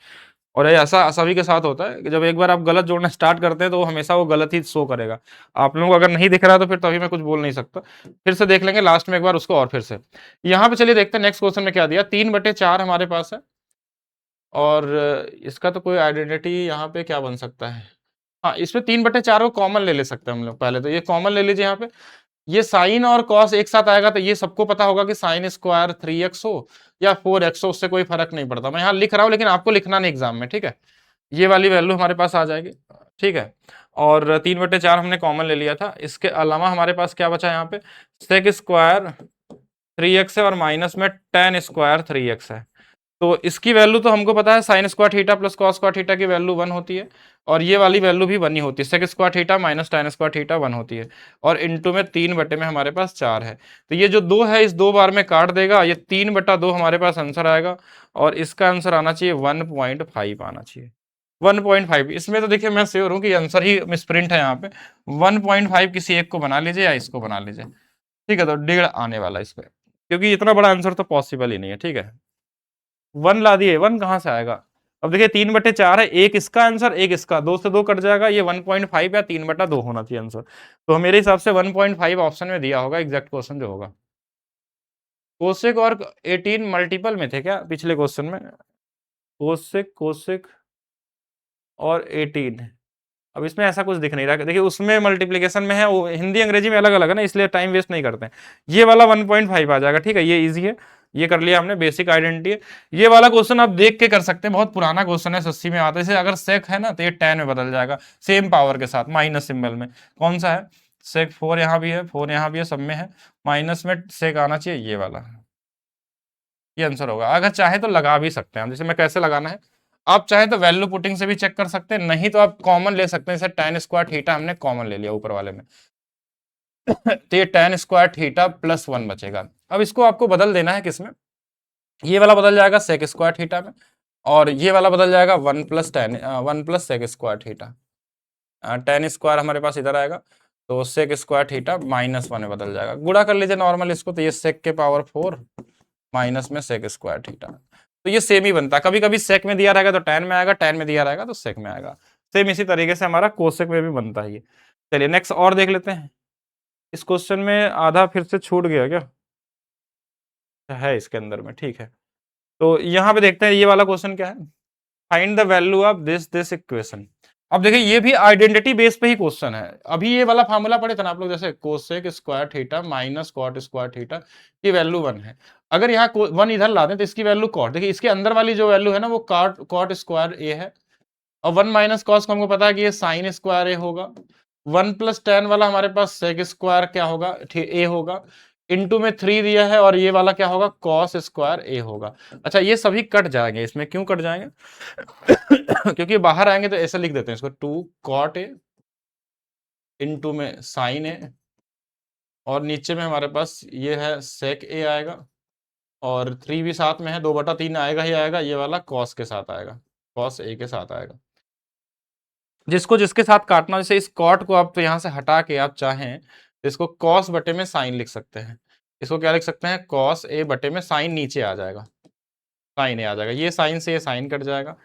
और ये ऐसा सभी के साथ होता है कि जब एक बार आप गलत जोड़ना स्टार्ट करते हैं तो वो हमेशा वो गलत ही शो करेगा। आप लोगों को अगर नहीं दिख रहा तो फिर तभी मैं कुछ बोल नहीं सकता, फिर से देख लेंगे लास्ट में एक बार उसको, और फिर से यहाँ पे चलिए देखते हैं नेक्स्ट क्वेश्चन में क्या दिया। 3/4 हमारे पास है, और इसका तो कोई आइडेंटिटी यहाँ पे क्या बन सकता है। हाँ, इसमें 3/4 को कॉमन ले सकते हैं हम लोग, पहले तो ये कॉमन ले लीजिए। यहाँ पे ये साइन और कॉस एक साथ आएगा तो ये सबको पता होगा कि साइन स्क्वायर 3x हो या 4x हो, उससे कोई फर्क नहीं पड़ता। मैं यहाँ लिख रहा हूँ लेकिन आपको लिखना नहीं एग्जाम में, ठीक है। ये वाली वैल्यू हमारे पास आ जाएगी, ठीक है। और 3/4 हमने कॉमन ले लिया था। इसके अलावा हमारे पास क्या बचा यहाँ पे, सेक स्क्वायर 3x है और माइनस में टेन स्क्वायर 3x है। तो इसकी वैल्यू तो हमको पता है, sine square theta plus cos square theta की वैल्यू 1 होती है, और ये वाली वैल्यू भी 1 ही होती है, sec square theta minus tan square theta 1 होती है, और इंटू में 3 में हमारे पास 4 है। तो ये जो 2 है इस 2 बार में काट देगा, ये 3/2 हमारे पास आंसर आएगा, और इसका आंसर आना चाहिए 1.5 आना चाहिए, 1.5। इसमें तो देखिए मैं श्योर हूँ कि आंसर ही मिसप्रिंट है यहाँ पे। 1.5 किसी एक को बना लीजिए या इसको बना लीजिए, ठीक है, तो 1.5 आने वाला इस पे, क्योंकि इतना बड़ा आंसर तो पॉसिबल ही नहीं है, ठीक है। 1 ला दिए, 1 कहाँ से आएगा। अब देखिए 3/4 है, एक इसका आंसर एक इसका, 2 से 2 कट जाएगा, ये 1.5 या 3/2 होना चाहिए आंसर। तो मेरे हिसाब से 1.5 ऑप्शन में दिया होगा एग्जैक्ट क्वेश्चन जो होगा। कोसेक और 18 मल्टीपल में थे क्या पिछले क्वेश्चन में, कोसेक कोसेक और 18। अब इसमें ऐसा कुछ दिख नहीं रहा, देखिए उसमें मल्टीप्लिकेशन में है, वो हिंदी अंग्रेजी में अलग अलग है ना, इसलिए टाइम वेस्ट नहीं करते हैं। ये वाला 1.5 आ जाएगा, ठीक है, ये इजी है, ये कर लिया हमने, बेसिक आइडेंटिटी है। ये वाला क्वेश्चन आप देख के कर सकते हैं, बहुत पुराना क्वेश्चन है, 80 में आता है। जैसे अगर सेक है ना तो ये टेन में बदल जाएगा, सेम पावर के साथ माइनस सिंबल में। कौन सा है, सेक 4 यहाँ भी है, 4 यहाँ भी है, सब में है, माइनस में सेक आना चाहिए, ये वाला, ये आंसर होगा। अगर चाहे तो लगा भी सकते हैं, जैसे मैं कैसे लगाना है, आप चाहे तो वैल्यू पुटिंग से भी चेक कर सकते हैं, नहीं तो आप कॉमन ले सकते हैं, जैसे टेन स्क्वायर थीटा हमने कॉमन ले लिया ऊपर वाले में तो ये टेन स्क्वायर थीटा प्लस 1 बचेगा। अब इसको आपको बदल देना है किसमें, ये वाला बदल जाएगा सेक स्क्वायर थीटा में, और ये वाला बदल जाएगा 1 plus sec square theta. Tan square हमारे पास इधर आएगा, तो सेक स्क्वायर थीटा -1 में बदल जाएगा। गुणा कर लीजिए नॉर्मल इसको, तो ये सेक के पावर 4 माइनस में सेक स्क्वायर थीटा, तो ये सेम ही बनता है। कभी कभी सेक में दिया रहेगा तो टेन में आएगा, टेन में दिया रहेगा तो सेक में आएगा। सेम इसी तरीके से हमारा कोसेक में भी बनता है ये। चलिए नेक्स्ट और देख लेते हैं। इस क्वेश्चन में आधा फिर से छूट गया क्या, है इसके अंदर में, ठीक है। तो यहाँ पे देखते हैं ये वाला क्वेश्चन क्या है, find the value of this equation. अब देखिए ये भी आइडेंटिटी बेस पे ही क्वेश्चन है। अभी ये वाला फार्मूला पढ़े थे ना आप लोग, जैसे cosec square theta minus cot square theta की वैल्यू 1 है। अगर यहाँ 1 इधर ला दें तो इसकी वैल्यू कॉट, देखिए इसके अंदर वाली जो वैल्यू है ना वो कॉट स्क्वायर ए है, और 1 माइनस कॉस को हमको पता है कि ये साइन स्क्वायर ए होगा। 1 प्लस टेन वाला हमारे पास सेक स्क्वायर क्या होगा, ए होगा, इंटू में 3 दिया है, और ये वाला क्या होगा, कॉस स्क्वायर ए होगा। अच्छा, ये सभी कट जाएंगे, इसमें क्यों कट जाएंगे क्योंकि बाहर आएंगे, तो ऐसे लिख देते हैं इसको, 2 कॉट ए इंटू में साइन ए, और नीचे में हमारे पास ये है सेक ए आएगा, और 3 भी साथ में है, 2/3 आएगा ही आएगा, ये वाला कॉस के साथ आएगा, कॉस ए के साथ आएगा। जिसको जिसके साथ काटना, जैसे इस कॉट को आप तो यहाँ से हटा के आप चाहें तो इसको कॉस बटे में साइन लिख सकते हैं। इसको क्या लिख सकते हैं, कॉस ए बटे में साइन नीचे आ जाएगा, साइन ए आ जाएगा, ये साइन से ये साइन कट जाएगा,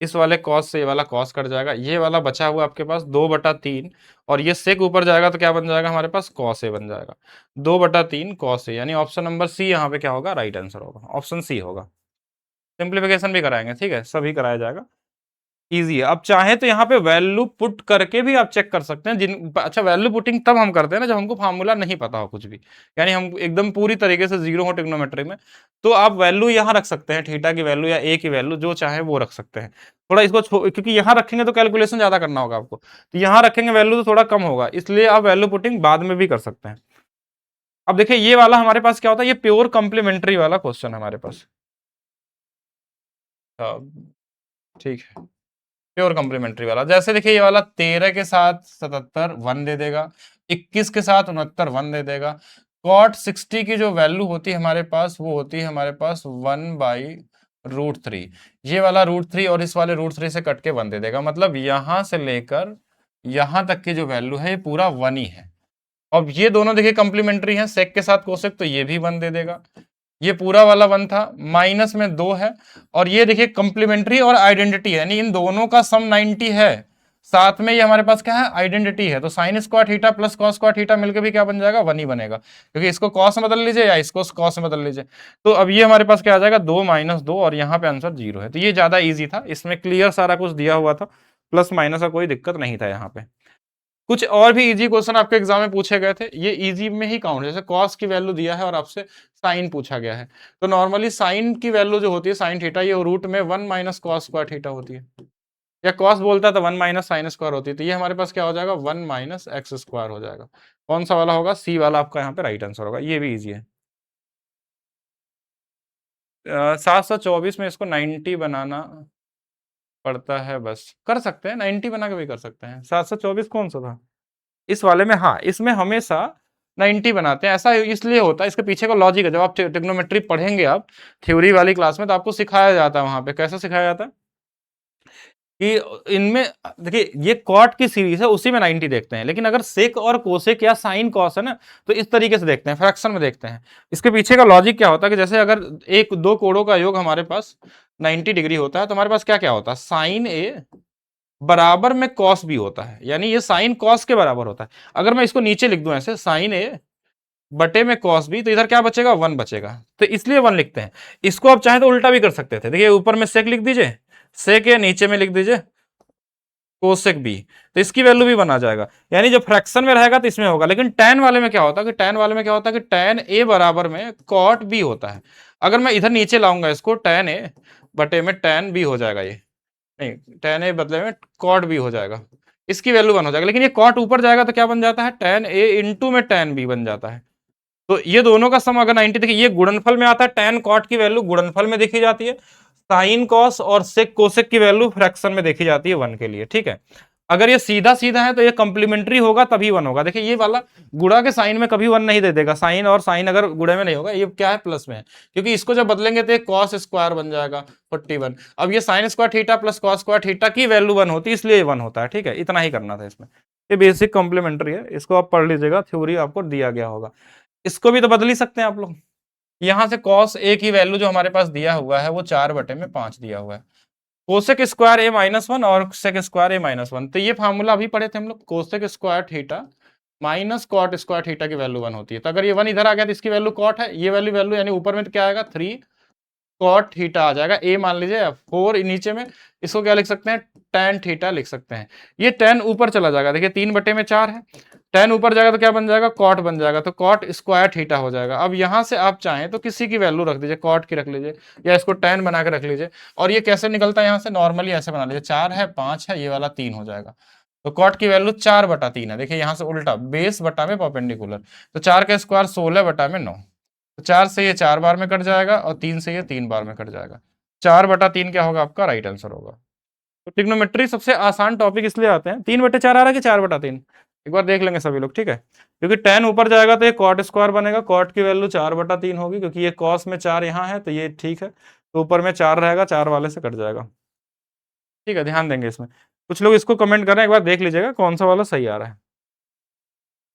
इस वाले कॉस से ये वाला कॉस कट जाएगा, ये वाला बचा हुआ आपके पास 2/3, और ये सेक ऊपर जाएगा तो क्या बन जाएगा हमारे पास, कॉस ए बन जाएगा, 2/3 कॉस ए, यानी ऑप्शन नंबर सी यहाँ पे क्या होगा, राइट आंसर होगा, ऑप्शन सी होगा। सिंप्लीफिकेशन भी कराएंगे, ठीक है, सभी कराया जाएगा, ईजी है। अब चाहे तो यहाँ पे वैल्यू पुट करके भी आप चेक कर सकते हैं, अच्छा वैल्यू पुटिंग तब हम करते हैं ना जब हमको फार्मूला नहीं पता हो कुछ भी, यानी हम एकदम पूरी तरीके से जीरो हो ट्रिग्नोमेट्री में, तो आप वैल्यू यहाँ रख सकते हैं, थीटा की वैल्यू या ए की वैल्यू जो चाहे वो रख सकते हैं। थोड़ा इसको क्योंकि यहाँ रखेंगे तो कैलकुलेशन ज्यादा करना होगा आपको, तो यहाँ रखेंगे वैल्यू तो थोड़ा कम होगा, इसलिए आप वैल्यू पुटिंग बाद में भी कर सकते हैं। अब देखिए ये वाला हमारे पास क्या होता है, ये प्योर कंप्लीमेंट्री वाला क्वेश्चन है हमारे पास, ठीक है, प्योर कॉम्प्लीमेंट्री वाला। जैसे देखिए ये वाला 13 के साथ 77 1 दे देगा, 21 के साथ 69 1 दे देगा, कॉट 60 की जो वैल्यू होती है हमारे पास वो होती है हमारे पास 1/√3, ये वाला √3 और इस वाले √3 से कट के 1 दे देगा, मतलब यहां से लेकर यहां तक की जो वैल्यू है ये पूरा 1 ही है। अब ये दोनों देखिए कंप्लीमेंट्री हैं, सेक के साथ कोसेक, तो ये भी 1 दे देगा, ये पूरा वाला 1 था, माइनस में 2 है, और ये देखिए कंप्लीमेंट्री और आइडेंटिटी है, यानी इन दोनों का सम 90 है, साथ में ये हमारे पास क्या है, आइडेंटिटी है, तो sign square theta plus cos square theta मिलकर भी क्या बन जाएगा, 1 ही बनेगा, क्योंकि इसको कॉस में बदल लीजिए या इसको कॉस में बदल लीजिए, तो अब ये हमारे पास क्या आ जाएगा, 2 - 2, और यहाँ पे आंसर 0 है। तो ये ज्यादा ईजी था, इसमें क्लियर सारा कुछ दिया हुआ था, प्लस माइनस का कोई दिक्कत नहीं था यहाँ पे। कुछ और भी इजी क्वेश्चन आपके एग्जाम में पूछे गए थे, ये इजी में ही काउंट, जैसे कॉस की वैल्यू दिया है और आपसे साइन पूछा गया है, तो नॉर्मली साइन की वैल्यू जो होती है साइन थीटा, ये रूट में 1 - कॉस स्क्वायर थीटा होती है, या कॉस बोलता है तो 1 - साइन स्क्वायर होती है, तो ये हमारे पास क्या हो जाएगा, 1 - एक्स स्क्वायर हो जाएगा। कौन सा वाला होगा, सी वाला आपका यहाँ पे राइट आंसर होगा, ये भी ईजी है। 724 में इसको 90 बनाना पड़ता है, बस कर सकते हैं 90 बना के भी कर सकते हैं। 724 कौन सा था, इस वाले में, हाँ इसमें हमेशा 90 बनाते हैं, ऐसा इसलिए होता है, इसके पीछे का लॉजिक है, जब आप ट्रिग्नोमेट्री पढ़ेंगे आप थ्योरी वाली क्लास में तो आपको सिखाया जाता है, वहां पे कैसे सिखाया जाता है कि इनमें देखिए ये कॉट की सीरीज है उसी में 90 देखते हैं, लेकिन अगर सेक और कोसेक या साइन कॉस है ना तो इस तरीके से देखते हैं, फ्रैक्शन में देखते हैं। इसके पीछे का लॉजिक क्या होता है कि जैसे अगर एक दो कोणों का योग हमारे पास 90 डिग्री होता है, तो हमारे पास क्या क्या होता है, साइन ए बराबर में कॉस भी होता है, यानी ये साइन कॉस के बराबर होता है। अगर मैं इसको नीचे लिख दूं ऐसे, साइन ए बटे में कॉस बी, तो इधर क्या बचेगा, 1 बचेगा, तो इसलिए 1 लिखते हैं। इसको आप चाहें तो उल्टा भी कर सकते थे, देखिए ऊपर में सेक लिख दीजिए, सेक ए, नीचे में लिख दीजिए कोसेक बी, तो इसकी वैल्यू भी बना जाएगा, यानी जब फ्रैक्शन में रहेगा तो इसमें होगा। लेकिन टैन वाले में क्या होता है कि टैन वाले में क्या होता है कि टैन ए बराबर में कॉट बी होता है। अगर मैं इधर नीचे लाऊंगा इसको, टैन ए बटे में टैन बी हो जाएगा, ये नहीं, टैन ए बदले में कॉट बी हो जाएगा, इसकी वैल्यू 1 हो जाएगा। लेकिन ये कॉट ऊपर जाएगा तो क्या बन जाता है, टैन ए इंटू में टैन बी बन जाता है। तो ये दोनों का सम अगर 90, देखिए ये गुणनफल में आता है, टैन कॉट की वैल्यू गुणनफल में देखी जाती है, साइन कॉस और सेक कोसेक की वैल्यू फ्रैक्शन में देखी जाती है 1 के लिए, ठीक है। अगर ये सीधा सीधा है तो ये कंप्लीमेंट्री होगा तभी 1 होगा। देखिए ये वाला गुणा के साइन में कभी 1 नहीं दे देगा, साइन और साइन अगर गुणे में नहीं होगा, ये क्या है, प्लस में है, क्योंकि इसको जब बदलेंगे तो कॉस स्क्वायर बन जाएगा 41। अब ये sine square theta plus cos square theta की वैल्यू 1 होती है, इसलिए 1 होता है, ठीक है, इतना ही करना था इसमें। ये बेसिक कॉम्प्लीमेंट्री है, इसको आप पढ़ लीजिएगा, थ्योरी आपको दिया गया होगा। इसको भी तो बदल ही सकते हैं आप लोग, यहां से कॉस ए की वैल्यू जो हमारे पास दिया हुआ है वो 4/5 दिया हुआ है, कोसेक स्क्वायर ए -1 और सेक स्क्वायर ए -1, तो ये फार्मूला अभी पढ़े थे हम लोग, cosec square theta minus cot square theta की वैल्यू 1 होती है। तो अगर ये 1 इधर आ गया तो इसकी वैल्यू कॉट है, ये वैल्यू वैल्यू यानी ऊपर में तो क्या आएगा, 3 कॉट थीटा आ जाएगा, ए मान लीजिए 4 नीचे में, इसको क्या लिख सकते हैं, टैन थीटा लिख सकते हैं। ये टैन ऊपर चला जाएगा, देखिए 3/4 है, टैन ऊपर जाएगा तो क्या बन जाएगा, कॉट बन जाएगा, तो कॉट स्क्वायर थीटा हो जाएगा। अब यहां से आप चाहें तो किसी की वैल्यू रख दीजिए, कॉट की रख लीजिए या इसको टैन बना के रख लीजिए। और ये कैसे निकलता है, यहाँ से नॉर्मली ऐसे बना लीजिए, 4 है 5 है, ये वाला 3 हो जाएगा, तो कॉट की वैल्यू 4/3 है। देखिए यहाँ से उल्टा बेस बटा में परपेंडिकुलर, तो 4 का स्क्वायर 16/9, तो 4 से ये 4 बार में कट जाएगा और 3 से ये 3 बार में कट जाएगा, 4/3 क्या होगा आपका राइट आंसर होगा। तो ट्रिग्नोमेट्री सबसे आसान टॉपिक इसलिए आते हैं, 3/4 आ रहा है कि 4/3, एक बार देख लेंगे सभी लोग, ठीक है। क्योंकि टैन ऊपर जाएगा तो ये कॉट स्क्वायर बनेगा, कॉट की वैल्यू 4/3 होगी, क्योंकि ये कॉस में 4 यहाँ है तो ये ठीक है, तो ऊपर में 4 रहेगा, 4 वाले से कट जाएगा, ठीक है, ध्यान देंगे इसमें। कुछ लोग इसको कमेंट कर रहे हैं, एक बार देख लीजिएगा कौन सा वाला सही आ रहा है।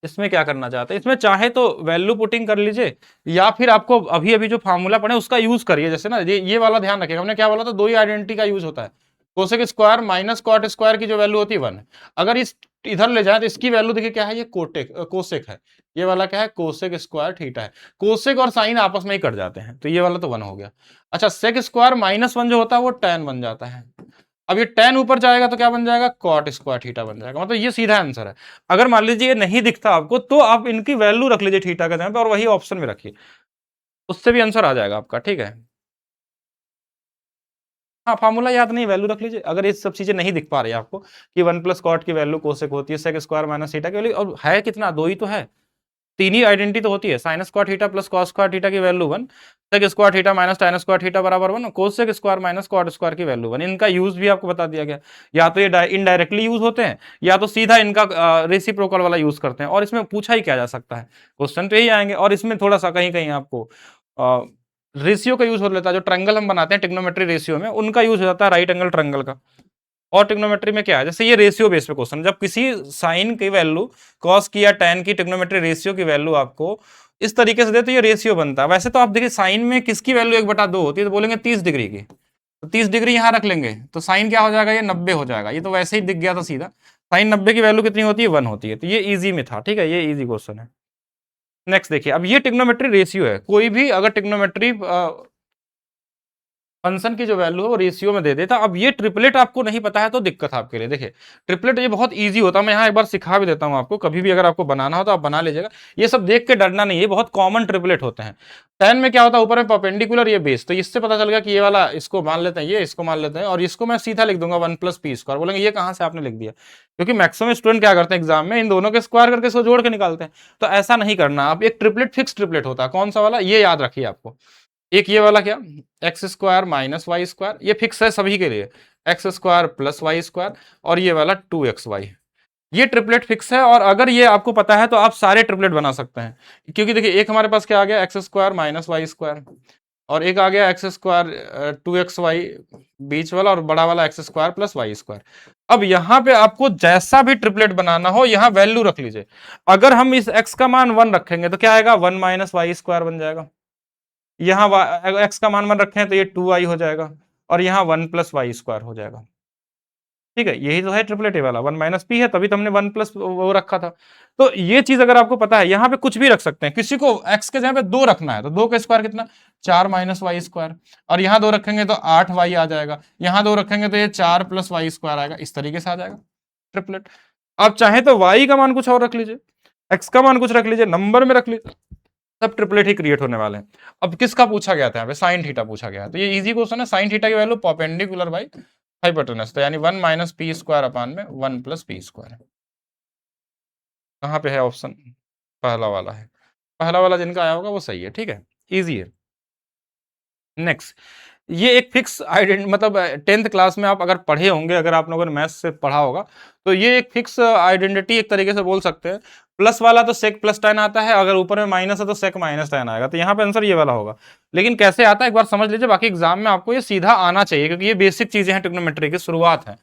इसमें क्या करना चाहते हैं, इसमें चाहे तो वैल्यू पुटिंग कर लीजिए, या फिर आपको अभी अभी जो फार्मूला पढ़े उसका यूज करिए। जैसे ना ये वाला ध्यान रखिएगा, हमने क्या बोला था, दो ही आइडेंटिटी का यूज होता है। Cosec square minus cot square की जो वैल्यू होती है 1 है। अगर इस इधर ले जाए तो इसकी वैल्यू देखिए क्या है, ये कोसेक है। ये वाला क्या है, कोसेक स्क्वायर थीटा है। कोसेक और साइन आपस में ही कट जाते हैं, तो ये वाला तो 1 हो गया। अच्छा, सेक स्क्वायर माइनस 1 जो होता है वो tan बन जाता है। अब ये tan ऊपर जाएगा तो क्या बन जाएगा, कॉट स्क्वायर थीटा बन जाएगा। मतलब ये सीधा आंसर है। अगर मान लीजिए ये नहीं दिखता आपको तो आप इनकी वैल्यू रख लीजिए थीटा के जगह पे और वही ऑप्शन में रखिए, उससे भी आंसर आ जाएगा आपका। ठीक है, हाँ फार्मूला याद नहीं, वैल्यू रख लीजिए। अगर ये सब चीजें नहीं दिख पा रही है आपको कि 1 प्लस कॉट की वैल्यू कोसेक होती है, सेक स्क्वायर माइनस थीटा की वैल्यू, और है कितना, दो ही तो है, तीन ही आइडेंटिटी तो होती है। Sine square theta plus cos square theta की value 1, sec square theta minus tan square theta बराबर 1, cosec square minus cot square की वैल्यू 1। इनका यूज भी आपको बता दिया गया, या तो ये इनडायरेक्टली यूज होते हैं या तो सीधा इनका रेसिप्रोकल वाला यूज करते हैं। और इसमें पूछा ही क्या जा सकता है, क्वेश्चन तो यही आएंगे। और इसमें थोड़ा सा कहीं कहीं आपको रेशियो का यूज हो लेता है, जो ट्रायंगल हम बनाते हैं टिग्नोमेट्री रेशियो में, उनका यूज हो जाता है राइट एंगल ट्रायंगल का। और ट्रिग्नोमेट्री में क्या है, जैसे ये रेशियो बेस पे क्वेश्चन, जब किसी साइन की वैल्यू कॉस की या tan की ट्रिग्नोमेट्री रेशियो की वैल्यू आपको इस तरीके से दे तो ये रेशियो बनता है। वैसे तो आप देखिए साइन में किसकी वैल्यू 1/2 होती है, तो बोलेंगे 30 डिग्री की, तो 30 डिग्री यहां रख लेंगे तो साइन क्या हो जाएगा, ये 90 हो जाएगा। ये तो वैसे ही दिख गया था सीधा, साइन 90 की वैल्यू कितनी होती है, 1 होती है। तो ये इजी में था। ठीक है, ये इजी क्वेश्चन है। नेक्स्ट देखिए, अब ये ट्रिग्नोमेट्री रेशियो है, कोई भी अगर ट्रिग्नोमेट्री फंक्शन की जो वैल्यू है वो रेशियो में दे देता। अब ये ट्रिपलेट आपको नहीं पता है तो दिक्कत है आपके लिए। देखिए ट्रिपलेट ये बहुत इजी होता है, मैं यहाँ एक बार सिखा भी देता हूँ आपको, कभी भी अगर आपको बनाना हो तो आप बना लीजिएगा। ये सब देख के डरना नहीं है, बहुत कॉमन ट्रिपलेट होते हैं। tan में क्या होता है, ऊपर में परपेंडिकुलर ये बेस, तो इससे पता चल गया कि ये वाला इसको मान लेते हैं, ये इसको मान लेते हैं, और इसको मैं सीधा लिख दूंगा 1 प्लस पी स्क्वायर। बोलेंगे ये कहाँ से आपने लिख दिया, क्योंकि मैक्सिमम स्टूडेंट क्या करते हैं एग्जाम में, इन दोनों के स्क्वायर करके इसको जोड़ के निकालते हैं। तो ऐसा नहीं करना। आप एक ट्रिपलेट फिक्स ट्रिपलेट होता है, कौन सा वाला, ये याद रखिए आपको। एक ये वाला क्या, X square minus Y square, ये फिक्स है सभी के लिए, X square plus Y square, और ये वाला 2xy, ये ट्रिपलेट फिक्स है। और अगर ये आपको पता है तो आप सारे ट्रिपलेट बना सकते हैं, क्योंकि देखिए एक हमारे पास क्या आ गया, X square minus Y square, और एक आ गया एक्स स्क्वायर 2xy बीच वाला, और बड़ा वाला X square plus Y square. अब यहाँ पे आपको जैसा भी ट्रिपलेट बनाना हो यहाँ वैल्यू रख लीजिए। अगर हम इस x का मान 1 रखेंगे तो क्या आएगा, 1 माइनस वाई स्क्वायर बन जाएगा। यहाँ x का मान 1 रखें तो ये 2y हो जाएगा, और यहाँ 1 प्लस वाई स्क्वायर हो जाएगा। ठीक है, यही तो है ट्रिपलेट वाला, 1 माइनस पी है, तभी तो हमने 1 प्लस वो रखा था। तो ये चीज अगर आपको पता है, यहाँ पे कुछ भी रख सकते हैं। किसी को x के जगह पे 2 रखना है तो 2 का स्क्वायर कितना, 4 माइनस वाई स्क्वायर, और यहाँ 2 रखेंगे तो 8y आ जाएगा, यहाँ 2 रखेंगे तो ये 4 प्लस वाई स्क्वायर आएगा। इस तरीके से आ जाएगा ट्रिपलेट। आप चाहे तो y का मान कुछ और रख लीजिए, x का मान कुछ रख लीजिए, नंबर में रख लीजिए, सब ट्रिपलेट ही क्रिएट होने वाले हैं। अब किसका पूछा गया था, यहाँ पे साइन थीटा पूछा गया है, तो ये इजी क्वेश्चन है। साइन थीटा की वैल्यू परपेंडिकुलर बाई हाइपोटेनस, तो यानी 1 माइनस पी स्क्वायर अपान में 1 प्लस पी स्क्वायर। कहाँ पे है ऑप्शन, पहला वाला है, पहला वाला जिनका आया होगा वो सही है। ठीक है, इजी है। नेक्स्ट, ये एक फिक्स आइडेंट, मतलब 10th क्लास में आप अगर पढ़े होंगे, अगर आप लोगों ने मैथ्स से पढ़ा होगा, तो ये एक फिक्स आइडेंटिटी एक तरीके से बोल सकते हैं। प्लस वाला तो सेक प्लस tan आता है, अगर ऊपर में माइनस है तो सेक माइनस tan आएगा। तो यहाँ पे आंसर ये वाला होगा। लेकिन कैसे आता है एक बार समझ लीजिए, बाकी एग्जाम में आपको ये सीधा आना चाहिए, क्योंकि ये बेसिक चीजें हैं, ट्रिग्नोमेट्री की शुरुआत है।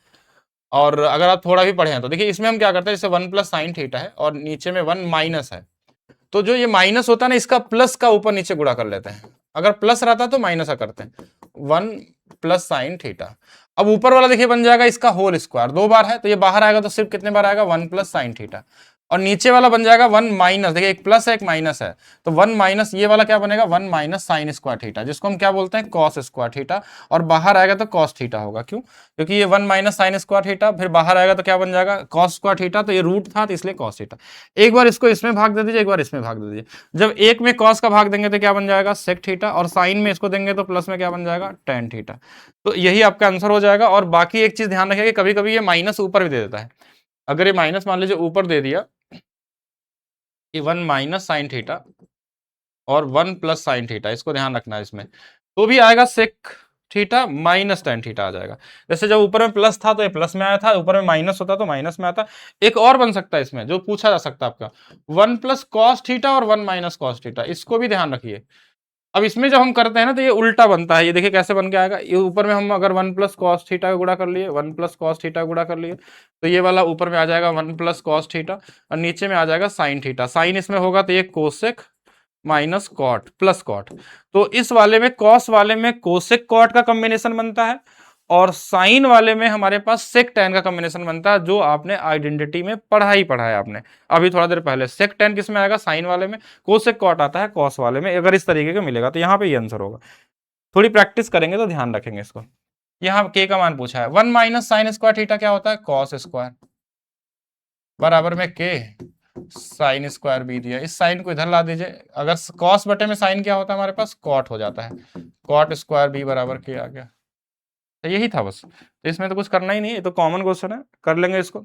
और अगर आप थोड़ा भी पढ़े हैं तो देखिए इसमें हम क्या करते हैं, जैसे 1 प्लस साइन थीटा है और नीचे में 1 माइनस है, तो जो ये माइनस होता है ना, इसका प्लस का ऊपर नीचे गुणा कर लेते हैं। अगर प्लस रहता तो माइनस का करते हैं, 1 प्लस साइन थीटा। अब ऊपर वाला देखिए बन जाएगा इसका होल स्क्वायर, 2 बार है तो ये बाहर आएगा तो सिर्फ कितने बार आएगा, 1 प्लस साइन थीटा। और नीचे वाला बन जाएगा 1 माइनस, देखिए एक प्लस है एक माइनस है, तो 1 माइनस ये वाला क्या बनेगा, 1 माइनस साइन स्क्वायर थीटा, जिसको हम क्या बोलते हैं, कॉस स्क्वायर थीटा। और बाहर आएगा तो कॉस थीटा होगा, क्यों, क्योंकि ये 1 माइनस साइन स्क्वायर थीटा, फिर बाहर आएगा तो क्या बन जाएगा, कॉस स्क्वायर थीटा, तो ये रूट था तो इसलिए कॉस थीटा। एक बार इसको इसमें भाग दे दीजिए, एक बार इसमें भाग दे दीजिए। जब एक में कॉस का भाग देंगे तो क्या बन जाएगा, सेक थीटा, और साइन में इसको देंगे तो प्लस में क्या बन जाएगा, टेन थीटा। तो यही आपका आंसर हो जाएगा। और बाकी एक चीज ध्यान रखिए, कभी कभी ये माइनस ऊपर भी दे देता है। अगर ये माइनस मान लीजिए ऊपर दे दिया कि 1 माइनस साइन थीटा और 1 प्लस साइन थीटा, इसको ध्यान रखना है इसमें, तो भी आएगा sec theta minus tan theta आ जाएगा। जैसे जब ऊपर में प्लस था तो ये प्लस में आया था, ऊपर में माइनस होता तो माइनस में आता। एक और बन सकता है इसमें जो पूछा जा सकता है आपका, 1 प्लस कॉस थीटा और 1 माइनस कॉस थीटा, इसको भी ध्यान रखिए। अब इसमें जब हम करते हैं ना तो ये उल्टा बनता है, ये देखिए कैसे बन के आएगा। ये ऊपर में हम अगर 1 प्लस कॉस थीटा का गुणा कर लिए, 1 प्लस कॉस थीटा गुणा कर लिए, तो ये वाला ऊपर में आ जाएगा 1 प्लस कॉस थीटा और नीचे में आ जाएगा साइन थीटा। साइन इसमें होगा तो ये cosec minus cot plus cot. तो इस वाले में कॉस वाले में कोसेक कॉट का कॉम्बिनेशन बनता है और साइन वाले में हमारे पास सेक टैन का कॉम्बिनेशन बनता है, जो आपने आइडेंटिटी में पढ़ा है आपने अभी थोड़ा देर पहले। सेक टैन किस में आएगा? साइन वाले में। कोसेक कॉट आता है कॉस वाले में। अगर इस तरीके का मिलेगा तो यहाँ पे ये आंसर होगा। थोड़ी प्रैक्टिस करेंगे तो ध्यान रखेंगे इसको। यहाँ के का मान पूछा है, 1 माइनस साइन स्क्वायर थीटा क्या होता है? कॉस स्क्वायर बराबर में के साइन स्क्वायर बी दिया। इस साइन को इधर ला दीजिए। अगर कॉस बटे में साइन क्या होता है हमारे पास? कॉट हो जाता है। कॉट स्क्वायर बी बराबर के आ गया। तो यही था बस। तो इसमें तो कुछ करना ही नहीं, ये तो कॉमन क्वेश्चन है, कर लेंगे इसको।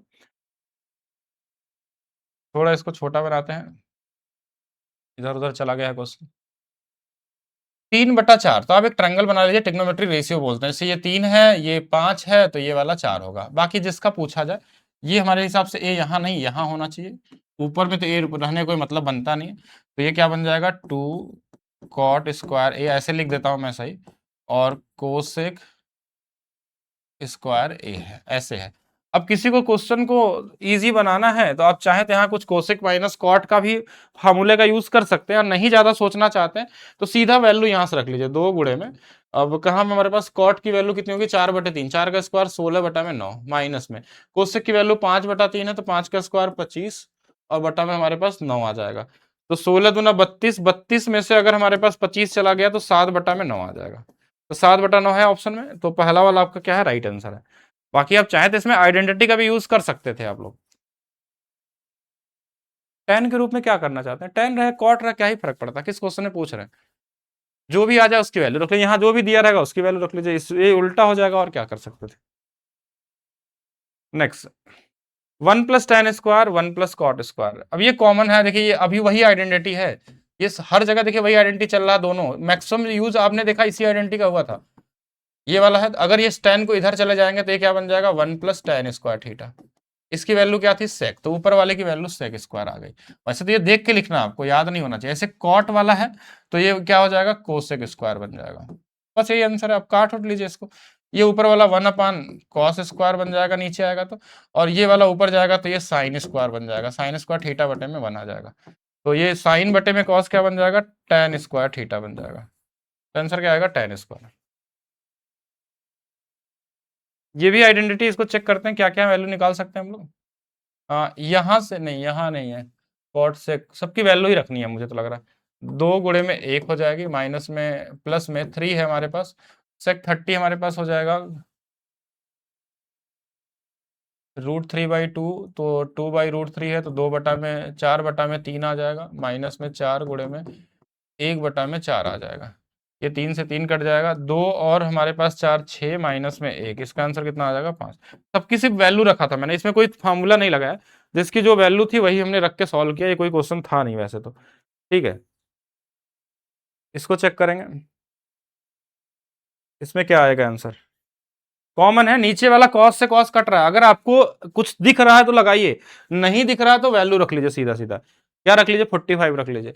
थोड़ा इसको छोटा बनाते हैं, इधर उधर चला गया है क्वेश्चन। 3/4। तो आप एक ट्रायंगल बना लीजिए, ट्रिग्नोमेट्री रेशियो बोलते हैं। जैसे ये 3 है, ये 5 है, तो ये वाला 4 होगा। बाकी जिसका पूछा जाए, ये हमारे हिसाब से ए यहाँ नहीं, यहाँ होना चाहिए। ऊपर में तो ए रहने कोई मतलब बनता नहीं है। तो ये क्या बन जाएगा? 2 कॉट स्क्वायर ए, ऐसे लिख देता हूं मैं सही, और कोसेक स्क्वायर ए है, ऐसे है। अब किसी को क्वेश्चन को इजी बनाना है तो आप चाहे तो यहाँ कुछ कोसेक माइनस कॉट का भी फार्मूले का यूज कर सकते हैं, और नहीं ज्यादा सोचना चाहते हैं तो सीधा वैल्यू यहाँ से रख लीजिए, 2 गुणे में। अब कहाँ में हमारे पास कॉट की वैल्यू कितनी होगी? 4/3। 4 का स्क्वायर 16/9 माइनस में कोसेक की वैल्यू 5/3 है, तो 5 का स्क्वायर 25 और बटा में हमारे पास 9 आ जाएगा। तो 16 दूना 32, 32 में से अगर हमारे पास 25 चला गया तो 7/9 आ जाएगा। तो 7/9 है ऑप्शन में, तो पहला वाला आपका क्या है? राइट आंसर है। बाकी आप चाहे तो इसमें आइडेंटिटी का भी यूज कर सकते थे आप लोग। टेन के रूप में क्या करना चाहते हैं? टेन रहे कॉट रहे, क्या ही फर्क पड़ता है? किस क्वेश्चन में पूछ रहे हैं? जो भी आ जाए उसकी वैल्यू रख लीजिए, यहाँ जो भी दिया रहेगा उसकी वैल्यू रख लीजिए। ये उल्टा हो जाएगा, और क्या कर सकते थे। Next, 1 plus tan square 1 plus cot square. अब ये कॉमन है, देखिए ये अभी वही आइडेंटिटी है। ये हर जगह देखिए वही आइडेंटिटी चल रहा है, दोनों मैक्सिमम यूज आपने देखा इसी आइडेंटिटी का हुआ था। ये वाला है, अगर ये टेन को इधर चले जाएंगे तो ये क्या बन जाएगा? 1 प्लस टेन स्क्वायर थीटा। इसकी वैल्यू क्या थी? सेक, तो ऊपर वाले की वैल्यू सेक स्क्वायर आ गई। वैसे तो ये देख के लिखना, आपको याद नहीं होना चाहिए। ऐसे कॉट वाला है तो ये क्या हो जाएगा? कोसेक स्क्वायर बन जाएगा। बस यही आंसर है, आप काट उठ लीजिए इसको। ये ऊपर वाला 1 कॉस स्क्वायर बन जाएगा नीचे आएगा तो, और ये वाला ऊपर जाएगा तो ये साइन स्क्वायर बन जाएगा। साइन स्क्वायर थीटा बटे में 1 आ जाएगा। तो ये साइन बटे में कॉस क्या बन जाएगा? टेन स्क्वायर थीटा बन जाएगा। तो आंसर क्या आएगा? Ten square. ये भी आइडेंटिटी, इसको चेक करते हैं क्या क्या वैल्यू निकाल सकते हैं हम लोग। यहाँ से नहीं, यहाँ नहीं है। कॉट से सबकी वैल्यू ही रखनी है मुझे तो लग रहा है। 2 गुणे में 1 हो जाएगी, माइनस में प्लस में 3 है हमारे पास। सेक 30 हमारे पास हो जाएगा √3/2। तो 2/√3 है तो 4/3 आ जाएगा, माइनस में 4 गुणे में 1/4 आ जाएगा। ये 3 से 3 कट जाएगा, 2 और हमारे पास 4, 6 माइनस में 1। इसका आंसर कितना आ जाएगा? 5। सबकी सिर्फ वैल्यू रखा था मैंने, इसमें कोई फार्मूला नहीं लगाया। जिसकी जो वैल्यू थी वही हमने रख के सॉल्व किया। ये कोई क्वेश्चन था नहीं वैसे तो। ठीक है, इसको चेक करेंगे। इसमें क्या आएगा आंसर? कॉमन है, नीचे वाला कॉस से कॉस कट रहा है। अगर आपको कुछ दिख रहा है तो लगाइए, नहीं दिख रहा है तो वैल्यू रख लीजिए सीधा सीधा। क्या रख लीजिए? 45 रख लीजिए,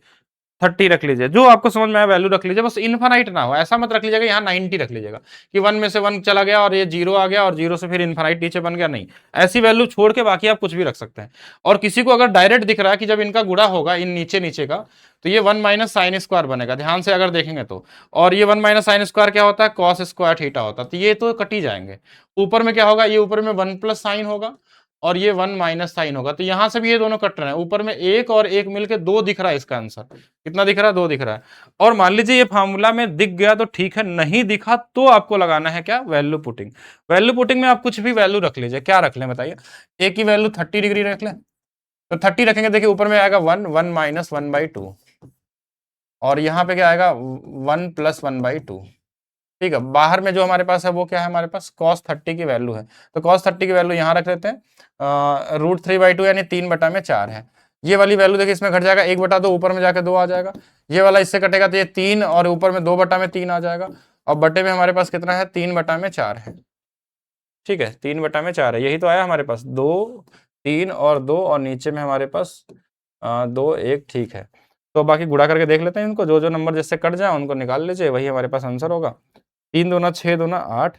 30 रख लीजिए, जो आपको समझ में आया वैल्यू रख लीजिए। बस इनफाइनाइट ना हो, ऐसा मत रख लीजिएगा यहाँ 90 रख लीजिएगा कि 1 में से 1 चला गया और ये 0 आ गया और 0 से फिर इनफाइनाइट नीचे बन गया। नहीं, ऐसी वैल्यू छोड़ के बाकी आप कुछ भी रख सकते हैं। और किसी को अगर डायरेक्ट दिख रहा है कि जब इनका गुणा होगा इन नीचे नीचे का, तो ये 1 माइनस साइन स्क्वायर बनेगा, ध्यान से अगर देखेंगे तो। और ये 1 माइनस साइन स्क्वायर क्या होता है? कॉस स्क्वायर थीटा होता है। तो ये तो कट ही जाएंगे। ऊपर में क्या होगा? ये ऊपर में 1 प्लस साइन होगा और ये 1 माइनस साइन होगा, तो यहां से भी ये दोनों कट रहे हैं। ऊपर में 1 और 1 मिलके 2 दिख रहा है। इसका आंसर कितना दिख रहा है? 2 दिख रहा है। और मान लीजिए ये फार्मूला में दिख गया तो ठीक है, नहीं दिखा तो आपको लगाना है क्या? Value putting. वैल्यू पुटिंग में आप कुछ भी वैल्यू रख लीजिए। क्या रख लें बताइए? ए की वैल्यू 30 डिग्री रख लें, तो 30 रखेंगे, देखिए ऊपर में आएगा 1, 1 माइनस 1/2, और यहाँ पे क्या आएगा? 1 प्लस 1/2। ठीक है, बाहर में जो हमारे पास है वो क्या है? हमारे पास cos 30 की वैल्यू है, तो cos 30 की वैल्यू यहाँ रख लेते हैं। √3/2 यानी 3/4 है। ये वाली वैल्यू देखिए इसमें घट जाएगा, 1/2 ऊपर में जाके 2 आ जाएगा। ये वाला इससे कटेगा तो ये 3 और ऊपर में 2/3 आ जाएगा। और बटे में हमारे पास कितना है? 3/4 है। ठीक है, 3/4 है, यही तो आया हमारे पास। 2, 3 और 2, और नीचे में हमारे पास 2, 1। ठीक है, तो बाकी गुणा करके देख लेते हैं इनको, जो जो नंबर जिससे कट जाए उनको निकाल लीजिए, वही हमारे पास आंसर होगा। 3 दूना 6 दूना 8,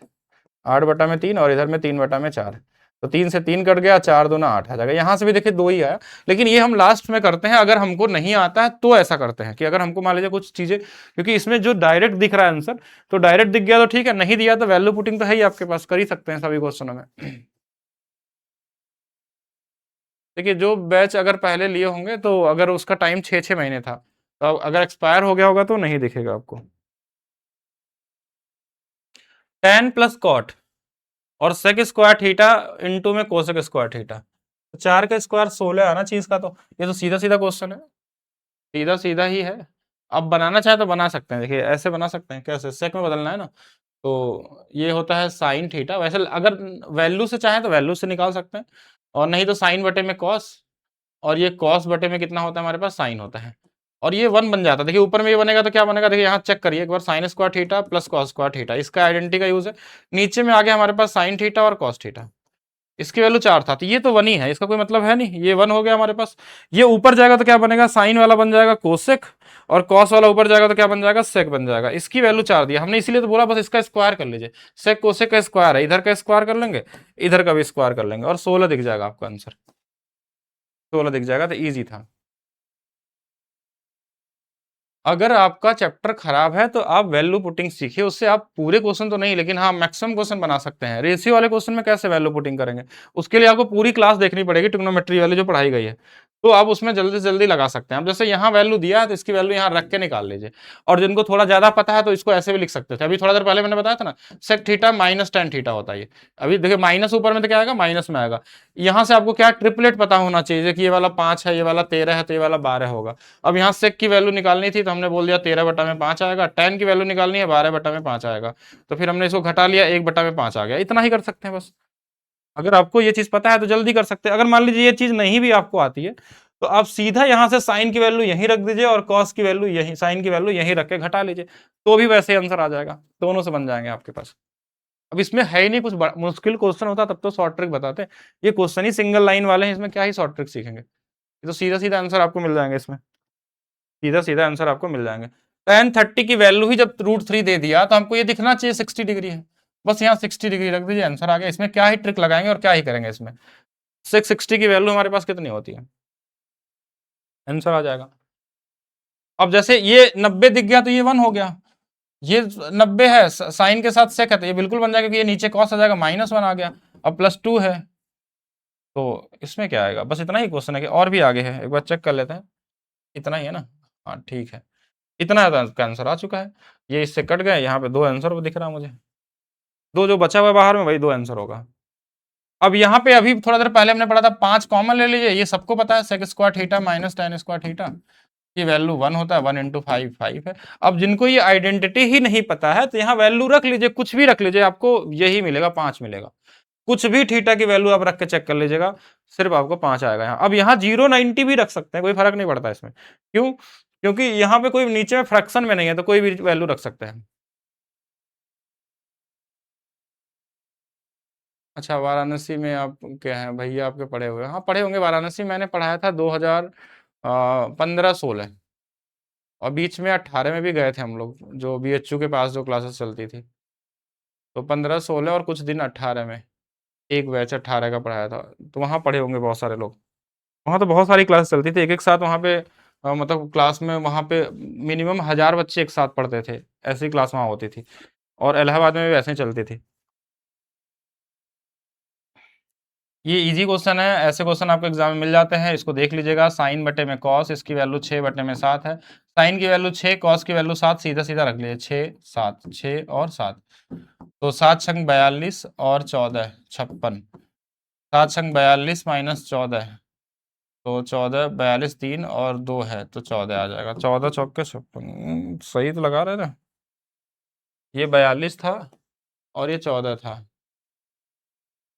8/3 और इधर में 3/4, तो 3 से 3 कट गया, 4 दूना 8 आ जाएगा। यहाँ से भी देखिए 2 ही आया, लेकिन ये हम लास्ट में करते हैं। अगर हमको नहीं आता है तो ऐसा करते हैं कि अगर हमको मान लीजिए कुछ चीजें, क्योंकि इसमें जो डायरेक्ट दिख रहा है आंसर, तो डायरेक्ट दिख गया तो ठीक है, नहीं दिया तो वैल्यू पुटिंग तो है ही आपके पास, कर ही सकते हैं सभी क्वेश्चनों में। देखिए जो बैच अगर पहले लिए होंगे तो अगर उसका टाइम 6-6 महीने था, तो अगर एक्सपायर हो गया होगा तो नहीं दिखेगा आपको। tan प्लस कॉट और सेक स्क्वायर थीटा इंटू में कोसेक स्क्वायर थीटा, तो 4 का स्क्वायर 16 आना चाहिए इसका। तो ये तो सीधा सीधा क्वेश्चन है, सीधा सीधा ही है। अब बनाना चाहे तो बना सकते हैं, देखिए ऐसे बना सकते हैं, कैसे सेक में बदलना है ना, तो ये होता है साइन थीटा। वैसे अगर वैल्यू से चाहे तो वैल्यू से निकाल सकते हैं, और नहीं तो साइन बटे में कॉस, और ये कॉस बटे में कितना होता है हमारे पास, साइन होता है, और ये 1 बन जाता है। देखिए ऊपर में ये बनेगा तो क्या बनेगा, देखिए यहाँ चेक करिए एक बार, sine square theta plus cos square theta, इसका आइडेंटिटी का यूज है। नीचे में आ गया हमारे पास साइन थीटा और कॉस थीटा, इसकी वैल्यू 4 था, तो ये तो 1 ही है, इसका कोई मतलब है नहीं, ये 1 हो गया हमारे पास। ये ऊपर जाएगा तो क्या बनेगा, साइन वाला बन जाएगा कोसेक, और कॉस वाला ऊपर जाएगा तो क्या बन जाएगा, सेक बन जाएगा। इसकी वैल्यू 4 दिया हमने, इसीलिए तो बोला बस इसका स्क्वायर कर लीजिए। सेक कोसेक का स्क्वायर है, इधर का स्क्वायर कर लेंगे, इधर का भी स्क्वायर कर लेंगे, और 16 दिख जाएगा आपका आंसर, 16 दिख जाएगा, तो ईजी था। अगर आपका चैप्टर खराब है तो आप वैल्यू पुटिंग सीखिए, उससे आप पूरे क्वेश्चन तो नहीं, लेकिन हाँ मैक्सिमम क्वेश्चन बना सकते हैं। रेशियो वाले क्वेश्चन में कैसे वैल्यू पुटिंग करेंगे, उसके लिए आपको पूरी क्लास देखनी पड़ेगी, ट्रिग्नोमेट्री वाली जो पढ़ाई गई है, तो आप उसमें जल्दी से जल्दी लगा सकते हैं। अब जैसे यहाँ वैल्यू दिया है तो इसकी वैल्यू यहाँ रख के निकाल लीजिए, और जिनको थोड़ा ज्यादा पता है तो इसको ऐसे भी लिख सकते थे। अभी थोड़ा देर पहले मैंने बताया था ना, sec theta minus tan theta होता है ये। अभी देखिए माइनस ऊपर में तो क्या आएगा, माइनस में आएगा। यहाँ से आपको क्या ट्रिपलेट पता होना चाहिए कि ये वाला 5 है, ये वाला 13 है, तो ये वाला 12 होगा। अब यहाँ सेक की वैल्यू निकालनी थी तो हमने बोल दिया 13/5 आएगा, tan की वैल्यू निकालनी है 12/5 आएगा, तो फिर हमने इसको घटा लिया, 1/5 आ गया। इतना ही कर सकते हैं बस, अगर आपको ये चीज पता है तो जल्दी कर सकते हैं। अगर मान लीजिए ये चीज नहीं भी आपको आती है, तो आप सीधा यहाँ से साइन की वैल्यू यहीं रख दीजिए, और कॉस की वैल्यू यहीं, साइन की वैल्यू यहीं रख के घटा लीजिए, तो भी वैसे आंसर आ जाएगा, दोनों से बन जाएंगे आपके पास। अब इसमें है ही नहीं कुछ मुश्किल क्वेश्चन होता तब तो शॉर्ट ट्रिक बताते हैं, ये क्वेश्चन ही सिंगल लाइन वाले हैं, इसमें क्या ही शॉर्ट ट्रिक सीखेंगे, ये तो सीधा सीधा आंसर आपको मिल जाएंगे, इसमें सीधा सीधा आंसर आपको मिल जाएंगे। tan 30 की वैल्यू ही जब √3 दे दिया तो हमको ये दिखना चाहिए 60 डिग्री है, बस यहाँ 60 डिग्री रख दीजिए, आंसर आ गया। इसमें क्या ही ट्रिक लगाएंगे और क्या ही करेंगे, इसमें 660 की वैल्यू हमारे पास कितनी होती है, आंसर आ जाएगा। अब जैसे ये 90 दिख गया तो ये 1 हो गया, ये 90 है साइन के साथ सेक है, तो ये बिल्कुल बन जाएगा, क्योंकि ये नीचे कॉस आ जाएगा, -1 आ गया। अब +2 है, तो इसमें क्या आएगा, बस इतना ही क्वेश्चन है कि और भी आगे है, एक बार चेक कर लेते हैं। इतना ही है ना, हाँ ठीक है, इतना का आंसर आ चुका है। ये इससे कट गए, यहाँ पे 2 आंसर दिख रहा है मुझे, 2 जो बचा हुआ है बाहर में वही 2 आंसर होगा। अब यहाँ पे अभी थोड़ा देर पहले हमने पढ़ा था 5 कॉमन ले लीजिए, ये सबको पता है, sec square theta minus tan square theta, ये वैल्यू 1 होता है, 1 × 5 5 है। अब जिनको ये आइडेंटिटी ही नहीं पता है तो यहाँ वैल्यू रख लीजिए, कुछ भी रख लीजिए, आपको यही मिलेगा, 5 मिलेगा। कुछ भी थीटा की वैल्यू आप रख के चेक कर लीजिएगा, सिर्फ आपको 5 आएगा यहाँ। अब यहाँ 090 भी रख सकते हैं, कोई फर्क नहीं पड़ता इसमें, क्यों, क्योंकि यहाँ पे कोई नीचे में फ्रैक्शन में नहीं है, तो कोई भी वैल्यू रख सकते हैं। अच्छा, वाराणसी में आप क्या है भैया आपके पढ़े हुए, हाँ पढ़े होंगे, वाराणसी मैंने पढ़ाया था 2015-16, और बीच में 18 में भी गए थे हम लोग, जो BHU के पास जो क्लासेस चलती थी, तो 15-16 और कुछ दिन 18 में, एक बैच 18 का पढ़ाया था, तो वहाँ पढ़े होंगे बहुत सारे लोग। वहाँ तो बहुत सारी क्लास चलती थी एक एक साथ, वहाँ पे मतलब क्लास में वहाँ पे मिनिमम 1000 बच्चे एक साथ पढ़ते थे, ऐसी क्लास वहाँ होती थी, और इलाहाबाद में भी वैसे ही चलती थी। ये इजी क्वेश्चन है, ऐसे क्वेश्चन आपको एग्जाम में मिल जाते हैं, इसको देख लीजिएगा। साइन बटे में कॉस, इसकी वैल्यू 6/7 है, साइन की वैल्यू 6, कॉस की वैल्यू 7, सीधा सीधा रख लीजिए, 6 7 6 और 7, तो 7 छंग 42 और 14 56, 7 छंग 42 माइनस 14, तो 14 42 3 और 2 है, तो 14 आ जाएगा, 14 चौके 56, सही तो लगा रहे ना, ये 42 था और ये 14 था,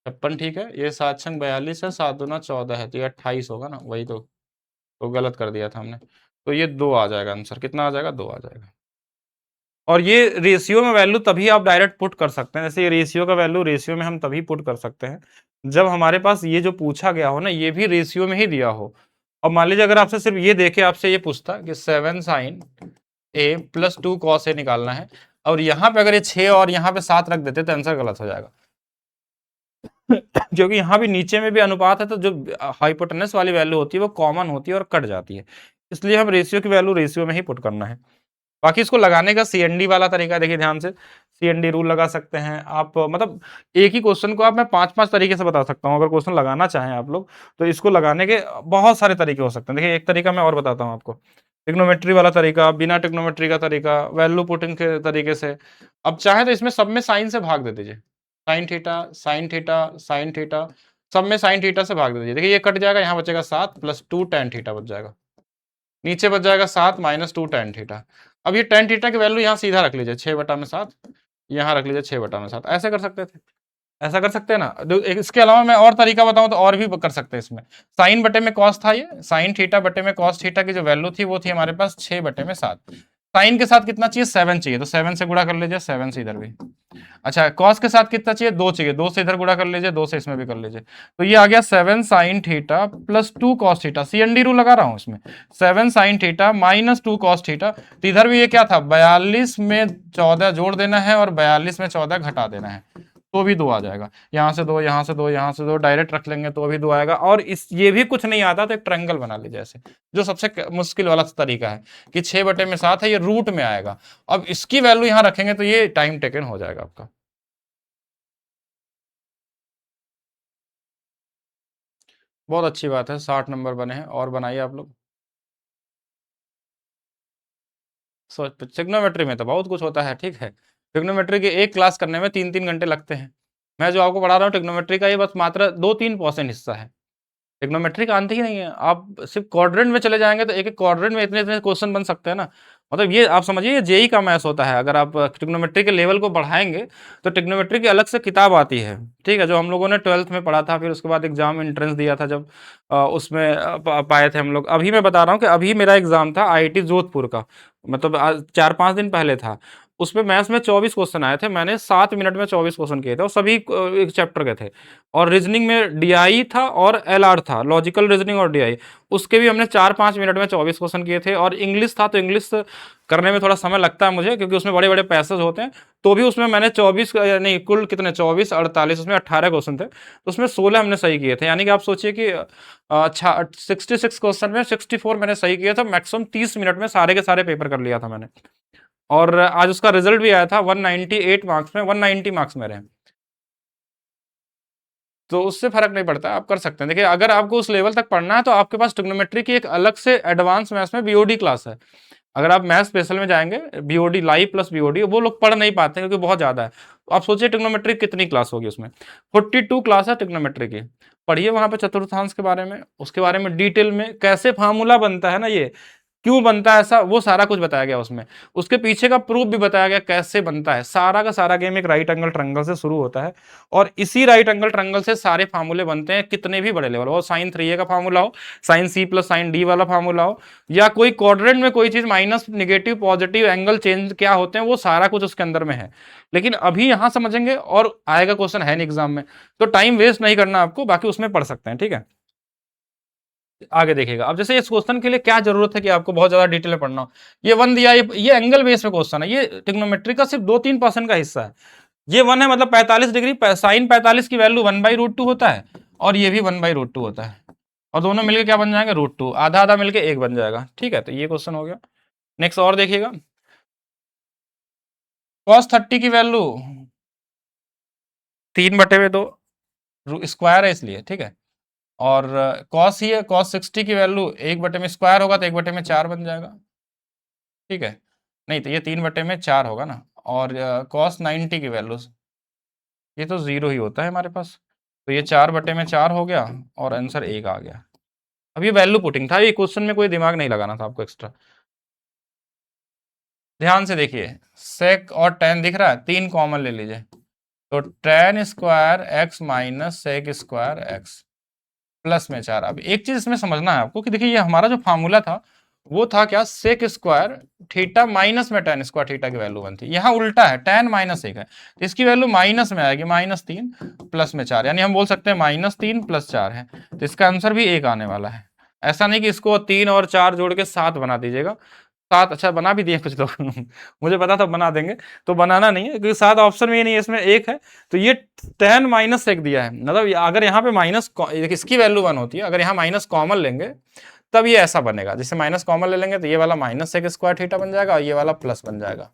56 ठीक है, ये 7 छंग 42 है, 7 दूना 14 है, तो ये 28 होगा ना, वही तो गलत कर दिया था हमने, तो ये 2 आ जाएगा आंसर, कितना आ जाएगा, 2 आ जाएगा। और ये रेशियो में वैल्यू तभी आप डायरेक्ट पुट कर सकते हैं, जैसे ये रेशियो का वैल्यू रेशियो में हम तभी पुट कर सकते हैं जब हमारे पास ये जो पूछा गया हो ना, ये भी रेशियो में ही दिया हो, और मान लीजिए अगर आपसे सिर्फ ये देखे आपसे ये पूछता कि 7 sign A plus 2 cos A निकालना है, और यहाँ पे अगर ये 6 और यहाँ पे 7 रख देते तो आंसर गलत हो जाएगा। क्योंकि यहाँ भी नीचे में भी अनुपात है, तो जो हाइपोटेनस वाली वैल्यू होती है वो कॉमन होती है और कट जाती है, इसलिए हम रेशियो की वैल्यू रेशियो में ही पुट करना है। बाकी इसको लगाने का सीएनडी वाला तरीका देखिए ध्यान से, सीएनडी रूल लगा सकते हैं आप, मतलब एक ही क्वेश्चन को आप मैं 5-5 तरीके से बता सकता हूँ। अगर क्वेश्चन लगाना चाहें आप लोग तो इसको लगाने के बहुत सारे तरीके हो सकते हैं। देखिए एक तरीका मैं और बताता हूँ आपको, ट्रिग्नोमेट्री वाला तरीका, बिना ट्रिग्नोमेट्री का तरीका, वैल्यू पुटिंग के तरीके से। अब चाहे तो इसमें सब में साइन से भाग दे दीजिए, sine theta sine theta sine theta, सब में साइन थीटा से भाग दे दीजिए। देखिए ये कट जाएगा, यहाँ बचेगा 7 प्लस 2 टेन थीटा बच जाएगा, नीचे बच जाएगा 7 माइनस 2 टेन थीटा। अब ये टेन थीटा की वैल्यू यहाँ सीधा रख लीजिए 6/7, यहाँ रख लीजिए 6/7, ऐसे कर सकते थे, ऐसा कर सकते हैं ना। इसके अलावा मैं और तरीका बताऊं तो और भी कर सकते हैं इसमें। साइन बटे में कॉस था, ये साइन थीटा बटे में कॉस थीटा की जो वैल्यू थी वो थी हमारे पास 6/7। साइन के साथ कितना चाहिए, 7 चाहिए, तो 7 से गुणा कर लीजिए, 7 से इधर भी। अच्छा कॉस के साथ कितना चाहिए, 2 चाहिए, 2 से इधर गुणा कर लीजिए, 2 से इसमें भी कर लीजिए। तो ये आ गया 7 sine theta plus 2 cos theta, C&D rule लगा रहा हूं इसमें, 7 sine theta minus 2 cos theta. तो इधर भी ये क्या था, 42 में 14 जोड़ देना है और 42 में 14 घटा देना है, तो भी 2 आ जाएगा। यहाँ से 2, यहाँ से 2, यहाँ से 2 डायरेक्ट रख लेंगे तो भी 2 आएगा। और इस ये भी कुछ नहीं आता तो एक ट्रायंगल बना लीजिए ऐसे, जो सबसे मुश्किल वाला तरीका है कि 6/7 है, ये रूट में आएगा। अब इसकी वैल्यू यहाँ रखेंगे तो ये टाइम टेकन हो जाएगा आपका। बहुत अच्छी बात है, 60 नंबर बने हैं, और बनाइए आप लोग। ट्रिग्नोमेट्री में तो बहुत कुछ होता है, ठीक है। ट्रिग्नोमेट्री की एक क्लास करने में 3-3 घंटे लगते हैं। मैं जो आपको पढ़ा रहा हूँ ट्रिग्नोमेट्री का, ये बस मात्र 2-3% हिस्सा है। ट्रिग्नोमेट्री का अंत ही नहीं है, आप सिर्फ क्वाड्रेंट में चले जाएंगे तो एक एक क्वाड्रेंट में इतने इतने क्वेश्चन बन सकते हैं ना। मतलब ये आप समझिए, ये जेई का मैथ्स होता है। अगर आप ट्रिग्नोमेट्री के लेवल को बढ़ाएंगे तो ट्रिग्नोमेट्री की अलग से किताब आती है, ठीक है, जो हम लोगों ने 12th में पढ़ा था, फिर उसके बाद एग्जाम एंट्रेंस दिया था जब, उसमें पाए थे हम लोग। अभी मैं बता रहा हूँ कि अभी मेरा एग्जाम था आईआईटी जोधपुर का, मतलब आज 4-5 दिन पहले था। उसमें मैथ्स में 24 क्वेश्चन आए थे, मैंने 7 मिनट में 24 क्वेश्चन किए थे, और सभी एक चैप्टर के थे। और रीजनिंग में डीआई था और एलआर था, लॉजिकल रीजनिंग और डीआई, उसके भी हमने 4-5 मिनट में 24 क्वेश्चन किए थे। और इंग्लिश था तो इंग्लिश करने में थोड़ा समय लगता है मुझे, क्योंकि उसमें बड़े बड़े पैसेज होते हैं। तो भी उसमें मैंने 24 नहीं, कुल कितने, 24 48, उसमें 18 क्वेश्चन थे, तो उसमें 16 हमने सही किए थे। यानी कि आप सोचिए कि 66 क्वेश्चन में 64 मैंने सही किया था, मैक्सिमम 30 मिनट में सारे के सारे पेपर कर लिया था मैंने। और आज उसका रिजल्ट भी आया था, 198 मार्क्स में 190 मार्क्स मेरे हैं। तो उससे फर्क नहीं पड़ता, आप कर सकते हैं। देखिए अगर आपको उस लेवल तक पढ़ना है तो आपके पास ट्रिग्नोमेट्री की एक अलग से एडवांस मैथ्स में बीओडी क्लास है। अगर आप मैथ्स स्पेशल में जाएंगे, बीओडी लाइव प्लस बीओडी, वो लोग पढ़ नहीं पाते क्योंकि बहुत ज्यादा है। तो आप सोचिए ट्रिग्नोमेट्री कितनी क्लास होगी उसमें, 42 क्लास है ट्रिग्नोमेट्री की। पढ़िए वहां पे चतुर्थांश के बारे में, उसके बारे में डिटेल में, कैसे फार्मूला बनता है ना, ये क्यों बनता है ऐसा, वो सारा कुछ बताया गया उसमें। उसके पीछे का प्रूफ भी बताया गया कैसे बनता है। सारा का सारा गेम एक राइट एंगल ट्रायंगल से शुरू होता है, और इसी राइट एंगल ट्रायंगल से सारे फार्मूले बनते हैं, कितने भी बड़े लेवल हो, साइन 3a का फार्मूला हो, sine C plus sine D वाला फार्मूला हो, या कोई क्वाड्रेंट में कोई चीज minus negative positive angle change क्या होते हैं, वो सारा कुछ उसके अंदर में है। लेकिन अभी यहां समझेंगे और आएगा क्वेश्चन है नहीं एग्जाम में, तो टाइम वेस्ट नहीं करना आपको, बाकी उसमें पढ़ सकते हैं, ठीक है। आगे देखिएगा, अब जैसे इस क्वेश्चन के लिए क्या जरूरत है कि आपको बहुत ज्यादा डिटेल में पढ़ना हो। ये वन दिया, ये एंगल बेस पे क्वेश्चन है, ये ट्रिग्नोमेट्री का सिर्फ 2-3% का हिस्सा है। ये वन है, मतलब 45 डिग्री, साइन 45 की वैल्यू 1/√2 होता है, और ये भी 1/√2 होता है, और दोनों मिलकर क्या बन जाएंगे, √2, आधा आधा मिलकर 1 बन जाएगा, ठीक है। तो ये क्वेश्चन हो गया। नेक्स्ट और देखिएगा, cos 30 की वैल्यू 3/2 स्क्वायर है इसलिए, ठीक है। और कॉस ही है, cos 60 की वैल्यू 1/में स्क्वायर होगा तो 1/4 बन जाएगा, ठीक है। नहीं तो ये 3/4 होगा ना। और cos 90 की वैल्यू, ये तो 0 ही होता है हमारे पास, तो ये 4/4 हो गया, और आंसर 1 आ गया। अब ये वैल्यू पुटिंग था, ये क्वेश्चन में कोई दिमाग नहीं लगाना था आपको एक्स्ट्रा। ध्यान से देखिए, सेक और टेन दिख रहा है, 3 कॉमन ले लीजिए, तो tan square X minus sec square X plus में 4। अब एक चीज इसमें समझना है आपको कि देखिए ये हमारा जो फॉर्मूला था वो था क्या, सेक स्क्वायर थीटा माइनस में टेन स्क्वायर थीटा की वैल्यू बनती है। यहाँ उल्टा है, टेन -1 है, तो इसकी वैल्यू माइनस में आएगी, -3 प्लस में 4, यानी हम बोल सकते हैं -3 + 4 है, तो इसका आंसर भी 1 आने वाला है। ऐसा नहीं कि इसको 3 और 4 जोड़ के 7 बना दीजिएगा। 7 अच्छा बना भी दिए कुछ लोग मुझे पता था बना देंगे, तो बनाना नहीं है क्योंकि 7 ऑप्शन में ये नहीं है, इसमें 1 है। तो ये tan -1 दिया है, मतलब अगर यहाँ पे माइनस इसकी वैल्यू 1 होती है, अगर यहाँ माइनस कॉमन लेंगे तब ये ऐसा बनेगा। जैसे माइनस कॉमन ले लेंगे तो ये वाला -sec² थीटा बन जाएगा और ये वाला प्लस बन जाएगा।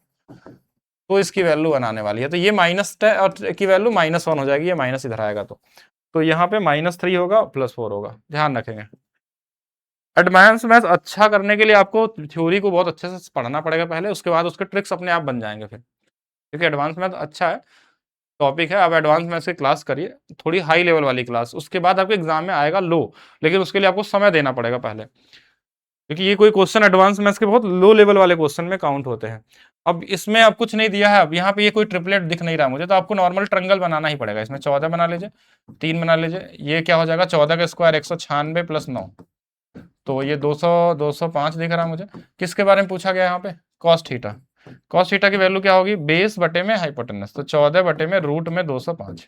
तो इसकी वैल्यू 1 आने वाली है, तो ये माइनस और की वैल्यू -1 हो जाएगी, ये माइनस इधर आएगा तो यहाँ पे -3 होगा +4 होगा, ध्यान रखेंगे। एडवांस मैथ्स अच्छा करने के लिए आपको थ्योरी को बहुत अच्छे से पढ़ना पड़ेगा पहले, उसके बाद उसके ट्रिक्स अपने आप बन जाएंगे फिर, क्योंकि एडवांस मैथ अच्छा है टॉपिक है। आप एडवांस मैथ्स की क्लास करिए, थोड़ी हाई लेवल वाली क्लास, उसके बाद आपके एग्जाम में आएगा लो, लेकिन उसके लिए आपको समय देना पड़ेगा पहले, क्योंकि ये कोई क्वेश्चन एडवांस मैथ्स के बहुत लो लेवल वाले क्वेश्चन में काउंट होते हैं। अब इसमें अब कुछ नहीं दिया है, अब यहाँ पे ये कोई ट्रिपलेट दिख नहीं रहा मुझे, तो आपको नॉर्मल ट्रंगल बनाना ही पड़ेगा। इसमें 14 बना लीजिए, 3 बना लीजिए, ये क्या हो जाएगा 14 का स्क्वायर 196 + 9, तो ये 200 205 दिख रहा है मुझे। किसके बारे में पूछा गया यहाँ पे, कॉस थीटा। कॉस थीटा की वैल्यू क्या होगी, बेस बटे में हाइपोटेनस, तो 14 बटे में रूट में 205।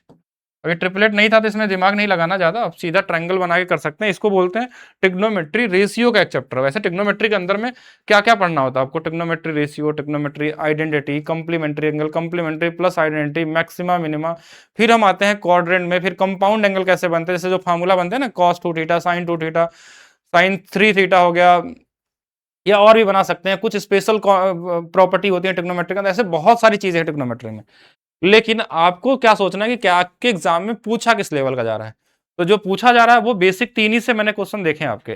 अभी ट्रिपलेट नहीं था तो इसमें दिमाग नहीं लगाना ज्यादा, अब सीधा ट्रायंगल बना के कर सकते हैं। इसको बोलते हैं ट्रिग्नोमेट्री रेशियो का एक चैप्टर। वैसे ट्रिग्नोमेट्री के अंदर में क्या क्या पढ़ना होता है आपको, trigonometry ratio, trigonometry identity, complementary angle, complementary plus identity, maxima minima. फिर हम आते हैं क्वाड्रेंट में, फिर कंपाउंड एंगल कैसे बनते हैं, जैसे जो फार्मूला बनते हैं ना, cos 2 theta, sin 2 theta, sin 3 theta हो गया, या और भी बना सकते हैं। कुछ स्पेशल प्रॉपर्टी होती है ट्रिग्नोमेट्री के अंदर, ऐसे बहुत सारी चीजें हैं ट्रिग्नोमेट्री में। लेकिन आपको क्या सोचना है कि क्या आपके एग्जाम में पूछा किस लेवल का जा रहा है। तो जो पूछा जा रहा है वो बेसिक 3 ही से मैंने क्वेश्चन देखे हैं आपके,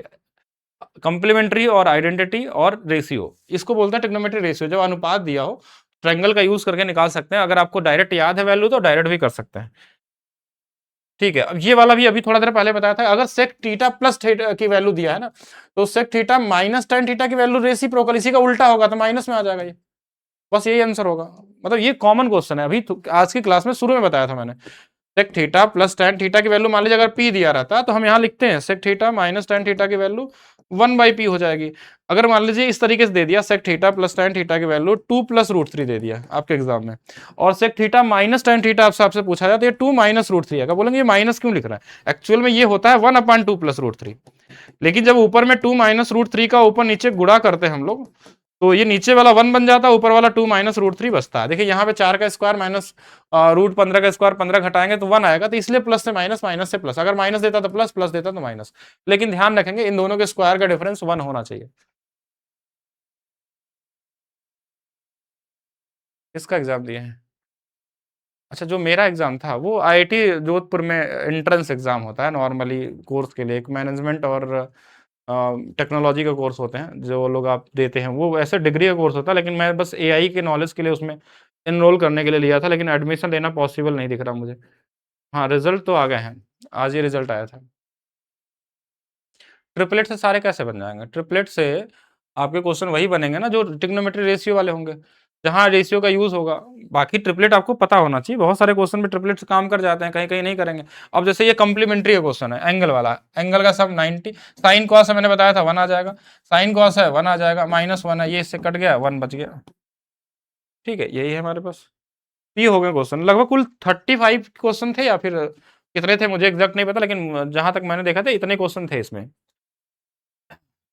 कंप्लीमेंट्री और आइडेंटिटी और रेशियो, इसको बोलते हैं ट्रिग्नोमेट्री रेशियो। जब अनुपात दिया हो ट्रायंगल का यूज करके निकाल सकते हैं, अगर आपको डायरेक्ट याद है वैल्यू तो डायरेक्ट भी कर सकते हैं। ठीक है, अब ये वाला भी अभी थोड़ा देर पहले बताया था, अगर सेक थीटा प्लस थीटा की वैल्यू दिया है ना, तो sec theta minus tan theta की वैल्यू रेसिप्रोकल, इसी का उल्टा होगा तो माइनस में आ जाएगा ये, बस यही आंसर होगा। मतलब ये कॉमन क्वेश्चन है, अभी आज की क्लास में शुरू में बताया था मैंने। Sec theta plus tan theta की वैल्यू मान लीजिए अगर p दिया रहता तो हम यहाँ लिखते हैं sec theta minus tan theta की वैल्यू 1/p हो जाएगी। अगर मान लीजिए इस तरीके से दे दिया, sec theta plus tan theta की वैल्यू 2 + √3 दे दिया आपके एग्जाम में, और sec theta minus tan theta आपसे पूछा जाए तो ये 2 - √3 है, बोलेंगे ये माइनस क्यों लिख रहा है, एक्चुअल में ये होता है 1/2 + √3। लेकिन जब ऊपर में 2 - √3 का ऊपर नीचे गुणा करते हैं हम लोग, तो ये नीचे वाला 1 बन जाता है, ऊपर वाला 2 - √3 बचता है। देखिए यहाँ पे 4 का स्क्वायर माइनस √15 का स्क्वायर 15 घटाएंगे तो 1 आएगा, तो इसलिए प्लस से माइनस, माइनस से प्लस, अगर माइनस देता तो प्लस, प्लस देता तो माइनस। लेकिन ध्यान रखेंगे इन दोनों के स्क्वायर का डिफरेंस 1 होना चाहिए। किसका एग्जाम दिए हैं, अच्छा जो मेरा एग्जाम था वो आईआईटी जोधपुर में एंट्रेंस एग्जाम होता है नॉर्मली कोर्स के लिए, एक मैनेजमेंट और टेक्नोलॉजी का कोर्स होते हैं जो लोग आप देते हैं, वो ऐसे डिग्री का कोर्स होता है। लेकिन मैं बस एआई के नॉलेज के लिए उसमें एनरोल करने के लिए लिया था, लेकिन एडमिशन लेना पॉसिबल नहीं दिख रहा मुझे। हाँ, रिजल्ट तो आ गए हैं, आज ही रिजल्ट आया था। ट्रिपलेट से सारे कैसे बन जाएंगे, ट्रिपलेट से आपके क्वेश्चन वही बनेंगे ना जो ट्रिग्नोमेट्री रेशियो वाले होंगे, जहाँ रेशियो का यूज होगा। बाकी ट्रिपलेट आपको पता होना चाहिए, बहुत सारे क्वेश्चन में ट्रिपलेट से काम कर जाते हैं, कहीं कहीं नहीं करेंगे। अब जैसे ये कंप्लीमेंट्री का क्वेश्चन है, एंगल वाला, एंगल का सब 90, साइन कॉस है मैंने बताया था 1 आ जाएगा, साइन कॉस है 1 आ जाएगा, -1 है, ये इससे कट गया 1 बच गया। ठीक है, यही है हमारे पास। ये हो गए क्वेश्चन, लगभग कुल 35 क्वेश्चन थे, या फिर कितने थे मुझे एग्जैक्ट नहीं पता, लेकिन जहां तक मैंने देखा था इतने क्वेश्चन थे इसमें।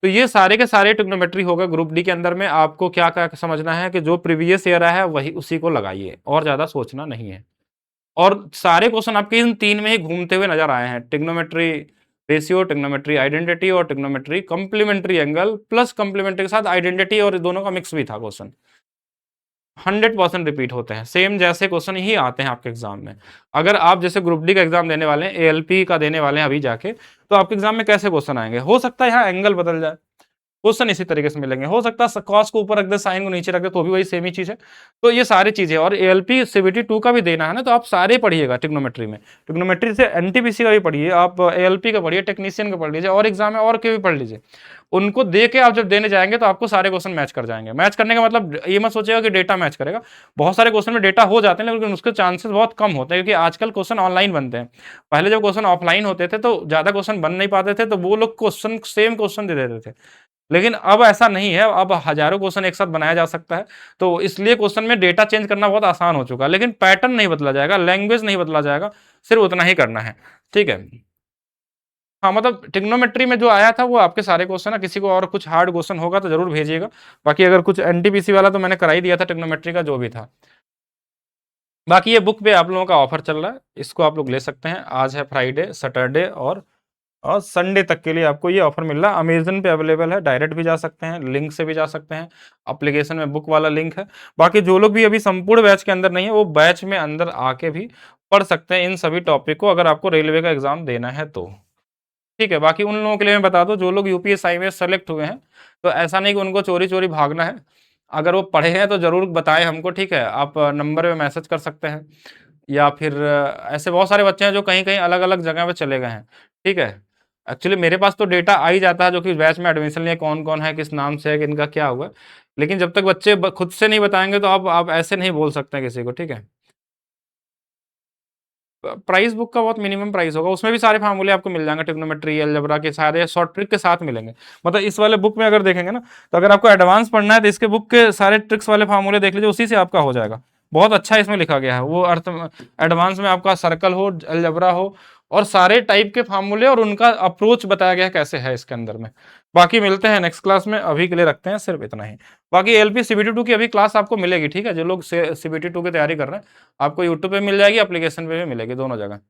तो ये सारे के सारे ट्रिग्नोमेट्री होगा ग्रुप डी के अंदर में। आपको क्या क्या समझना है कि जो प्रीवियस ईयर है वही उसी को लगाइए, और ज्यादा सोचना नहीं है। और सारे क्वेश्चन आपके इन 3 में ही घूमते हुए नजर आए हैं, ट्रिग्नोमेट्री रेशियो, ट्रिग्नोमेट्री आइडेंटिटी और trigonometry complementary angle, plus complementary के साथ आइडेंटिटी, और दोनों का मिक्स भी था क्वेश्चन। 100% रिपीट होते हैं, सेम जैसे क्वेश्चन ही आते हैं आपके एग्जाम में। अगर आप जैसे ग्रुप डी का एग्जाम देने वाले हैं, एएलपी का देने वाले हैं अभी जाके, तो आपके एग्जाम में कैसे क्वेश्चन आएंगे, हो सकता है यहाँ एंगल बदल जाए, क्वेश्चन इसी तरीके से मिलेंगे, हो सकता है कॉस को ऊपर रख दे, साइन को नीचे रख दे, तो भी वही सेम ही चीज है। तो ये सारी चीजें, और एएलपी सीबीटी 2 का भी देना है ना, तो आप सारे पढ़िएगा ट्रिग्नोमेट्री में। ट्रिग्नोमेट्री से एनटीपीसी का भी पढ़िए, आप एएलपी का पढ़िए, टेक्नीशियन का पढ़ लीजिए, और एग्जाम है और के भी पढ़ लीजिए। उनको दे के आप जब देने जाएंगे तो आपको सारे क्वेश्चन मैच कर जाएंगे। मैच करने का मतलब ये मत सोचिएगा कि डेटा मैच करेगा, बहुत सारे क्वेश्चन में डेटा हो जाते हैं लेकिन उसके चांसेस बहुत कम होते हैं, क्योंकि आजकल क्वेश्चन ऑनलाइन बनते हैं। पहले जब क्वेश्चन ऑफलाइन होते थे तो ज्यादा क्वेश्चन बन नहीं पाते थे, तो वो लोग क्वेश्चन सेम क्वेश्चन दे देते थे। लेकिन अब ऐसा नहीं है, अब हजारों क्वेश्चन एक साथ बनाया जा सकता है, तो इसलिए क्वेश्चन में डेटा चेंज करना बहुत आसान हो चुका है। लेकिन पैटर्न नहीं बदला जाएगा, लैंग्वेज नहीं बदला जाएगा, सिर्फ उतना ही करना है। ठीक है। हाँ, मतलब ट्रिग्नोमेट्री में जो आया था वो आपके सारे क्वेश्चन है, किसी को और कुछ हार्ड क्वेश्चन होगा तो जरूर भेजिएगा। बाकी अगर कुछ एनटीपीसी वाला तो मैंने करा ही दिया था ट्रिग्नोमेट्री का जो भी था। बाकी ये बुक पे आप लोगों का ऑफर चल रहा है, इसको आप लोग ले सकते हैं। आज है फ्राइडे, सैटरडे और संडे तक के लिए आपको ये ऑफर मिल रहा है। अमेजन पे अवेलेबल है, डायरेक्ट भी जा सकते हैं, लिंक से भी जा सकते हैं, एप्लीकेशन में बुक वाला लिंक है। बाकी जो लोग भी अभी संपूर्ण बैच के अंदर नहीं है, वो बैच में अंदर आके भी पढ़ सकते हैं इन सभी टॉपिक को, अगर आपको रेलवे का एग्जाम देना है तो। ठीक है, बाकी उन लोगों के लिए मैं बता दूं जो लोग यूपीएसआई में सेलेक्ट हुए हैं, तो ऐसा नहीं कि उनको चोरी चोरी भागना है। अगर वो पढ़े हैं तो जरूर बताएं हमको, ठीक है। आप नंबर पे मैसेज कर सकते हैं, या फिर ऐसे बहुत सारे बच्चे हैं जो कहीं कहीं अलग अलग जगह पे चले गए हैं, ठीक है। एक्चुअली मेरे पास तो डेटा आ ही जाता है जो कि बैच में एडमिशन लिए कौन कौन है, किस नाम से है, किनका क्या हुआ। लेकिन जब तक बच्चे खुद से नहीं बताएंगे तो आप ऐसे नहीं बोल सकते हैं किसी को, ठीक है। प्राइस बुक का बहुत मिनिमम प्राइस होगा, उसमें भी सारे फार्मूले आपको मिल जाएंगे, ट्रिग्नोमेट्री, अलजेब्रा के सारे शॉर्ट ट्रिक के साथ मिलेंगे। मतलब इस वाले बुक में अगर देखेंगे ना, तो अगर आपको एडवांस पढ़ना है तो इसके बुक के सारे ट्रिक्स वाले फार्मूले देख लीजिए, उसी से आपका हो जाएगा। बहुत अच्छा इसमें लिखा गया है, वो अर्थ एडवांस में आपका सर्कल हो, अलजेब्रा हो, और सारे टाइप के फार्मूले और उनका अप्रोच बताया गया है कैसे है इसके अंदर में। बाकी मिलते हैं नेक्स्ट क्लास में, अभी के लिए रखते हैं सिर्फ इतना ही। बाकी एलपी सीबीटी 2 की अभी क्लास आपको मिलेगी, ठीक है। जो लोग सीबीटी 2 की तैयारी कर रहे हैं, आपको यूट्यूब पे मिल जाएगी, एप्लीकेशन पे भी मिलेगी, दोनों जगह।